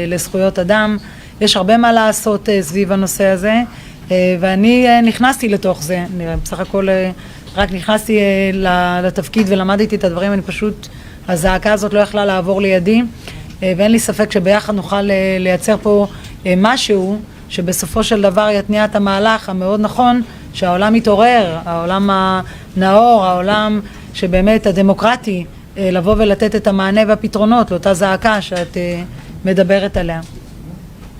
לזכויות אדם. יש הרבה מה לעשות סביב הנושא הזה, ואני נכנסתי לתוך זה. בסך הכל רק נכנסתי לתפקיד ולמדתי את הדברים. אני פשוט, הזעקה הזאת לא יכלה לעבור לידי, ואין לי ספק שביחד נוכל לייצר פה משהו שבסופו של דבר יתניע את המהלך המאוד נכון, שהעולם מתעורר, העולם הנאור, העולם שבאמת הדמוקרטי, לבוא ולתת את המענה והפתרונות לאותה זעקה שאת מדברת עליה.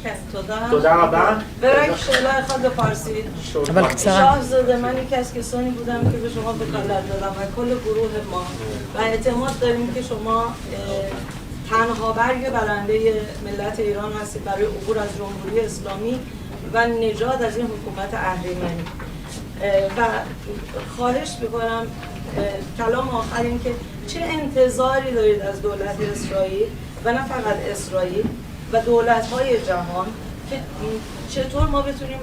כן, תודה. תודה רבה. ורק שאלה אחת בפרסית. אבל קצרה. شاهزاده منی کسانی بودم که به شما وکالت دادم و کل گروه ما و اعتماد داریم که شما تنها برگ برنده ملت ایران هستید برای عبور از جمهوری اسلامی و نجات از این حکومت اهریمنی. و خواهش می‌کنم کلام آخر این که چه انتظاری دارید از دولت اسرائیل و نه فقط اسرائیل و دولت‌های جهان که چطور ما بتونیم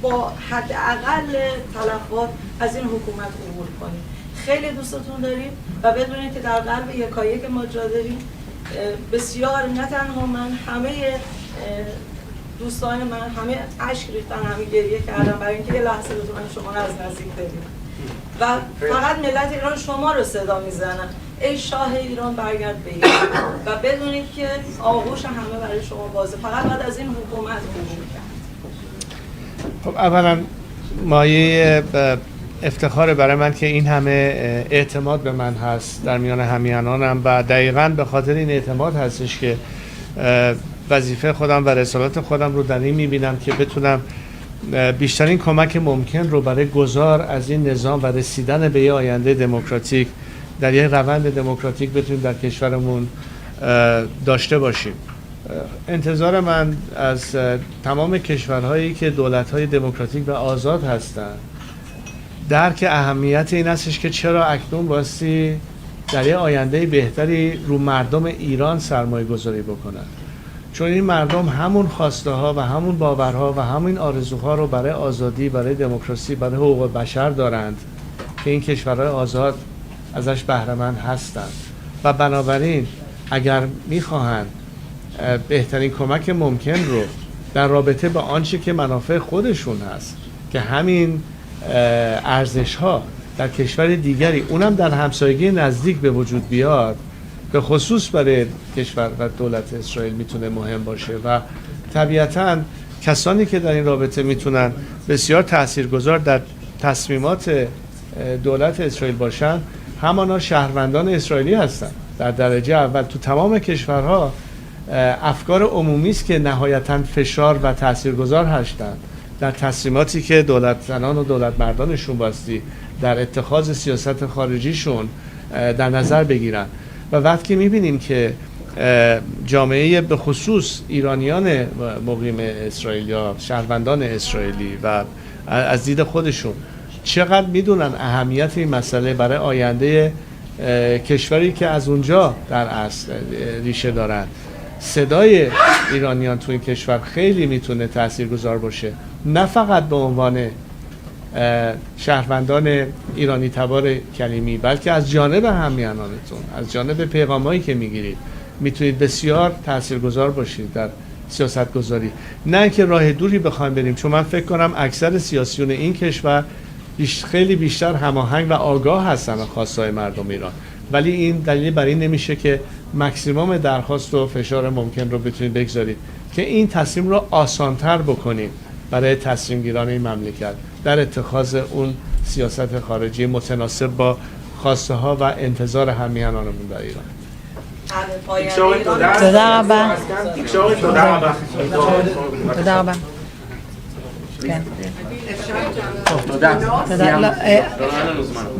با حداقل تلفات از این حکومت عبور کنیم. خیلی دوستتون داریم و بدونید که در قلب یکایک ما جا داریم. بسیار، نه تنها من، همه دوستان من همه اشک ریختن، همه گریه کردن برای اینکه یه لحظه بتونن شما رو از نزدیک ببینن و فقط ملت ایران شما رو صدا میزنن ای شاه ایران برگرد به ایران و بدونید که آغوش همه برای شما بازه، فقط باید از این حکومت عبور کرد. خب اولا مایه افتخار برای من که این همه اعتماد به من هست در میان همیهنانم و دقیقاً به خاطر این اعتماد هستش که وظیفه خودم و رسالت خودم رو در این میبینم که بتونم بیشترین کمک ممکن رو برای گذار از این نظام و رسیدن به یه آینده دموکراتیک در یه روند دموکراتیک بتونیم در کشورمون داشته باشیم. انتظار من از تمام کشورهایی که دولت‌های دموکراتیک و آزاد هستند درک اهمیت این هستش که چرا اکنون بایستی در یه آینده بهتری رو مردم ایران سرمایه گذاری بکنن، چون این مردم همون خواسته ها و همون باورها و همین آرزوها رو برای آزادی، برای دموکراسی، برای حقوق بشر دارند که این کشورهای آزاد ازش بهره مند هستند و بنابراین اگر میخواهند بهترین کمک ممکن رو در رابطه با آنچه که منافع خودشون هست که همین ارزش ها در کشور دیگری اونم در همسایگی نزدیک به وجود بیاد، به خصوص برای کشور و دولت اسرائیل میتونه مهم باشه و طبیعتاً کسانی که در این رابطه میتونن بسیار تاثیرگذار در تصمیمات دولت اسرائیل باشن همانا شهروندان اسرائیلی هستن. در درجه اول تو تمام کشورها افکار عمومی است که نهایتاً فشار و تاثیرگذار هستند در تصمیماتی که دولت زنان و دولت مردانشون باستی در اتخاذ سیاست خارجیشون در نظر بگیرن و وقتی میبینیم که جامعه به خصوص ایرانیان مقیم اسرائیل یا شهروندان اسرائیلی و از دید خودشون چقدر میدونن اهمیت این مسئله برای آینده کشوری که از اونجا در اصل ریشه دارن، صدای ایرانیان تو این کشور خیلی میتونه تاثیرگذار باشه، نه فقط به عنوان شهروندان ایرانی تبار کلیمی بلکه از جانب همیهنانتون، از جانب پیغامایی که میگیرید میتونید بسیار تاثیرگذار باشید در سیاست گذاری. نه که راه دوری بخوایم بریم، چون من فکر کنم اکثر سیاسیون این کشور خیلی بیشتر هماهنگ و آگاه هستن به خواستهای مردم ایران، ولی این دلیل بر این نمیشه که مکسیمم درخواست و فشار ممکن رو بتونید بگذارید که این تصمیم رو آسانتر بکنیم برای تصمیم گیران این مملکت در اتخاذ اون سیاست خارجی متناسب با خواسته ها و انتظار همیهنانمون در ایران. תודה רבה. תודה רבה. כן. תודה.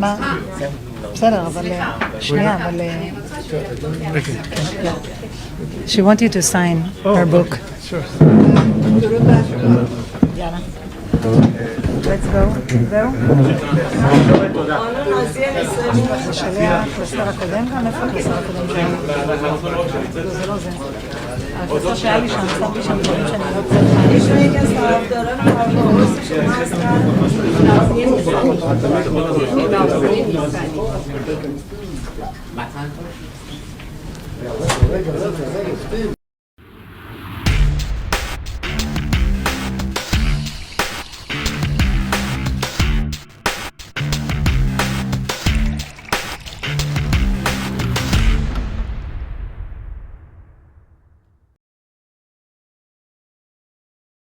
מה? בסדר, אבל שנייה, אבל... She wanted to sign her book. Sure. יאללה. Let's go. זהו? השליח, לשר הקודם גם? איפה לשר הקודם שם? זה לא זה. הכסר שהיה לי שם, שמתי שם דברים שאני לא צריכה.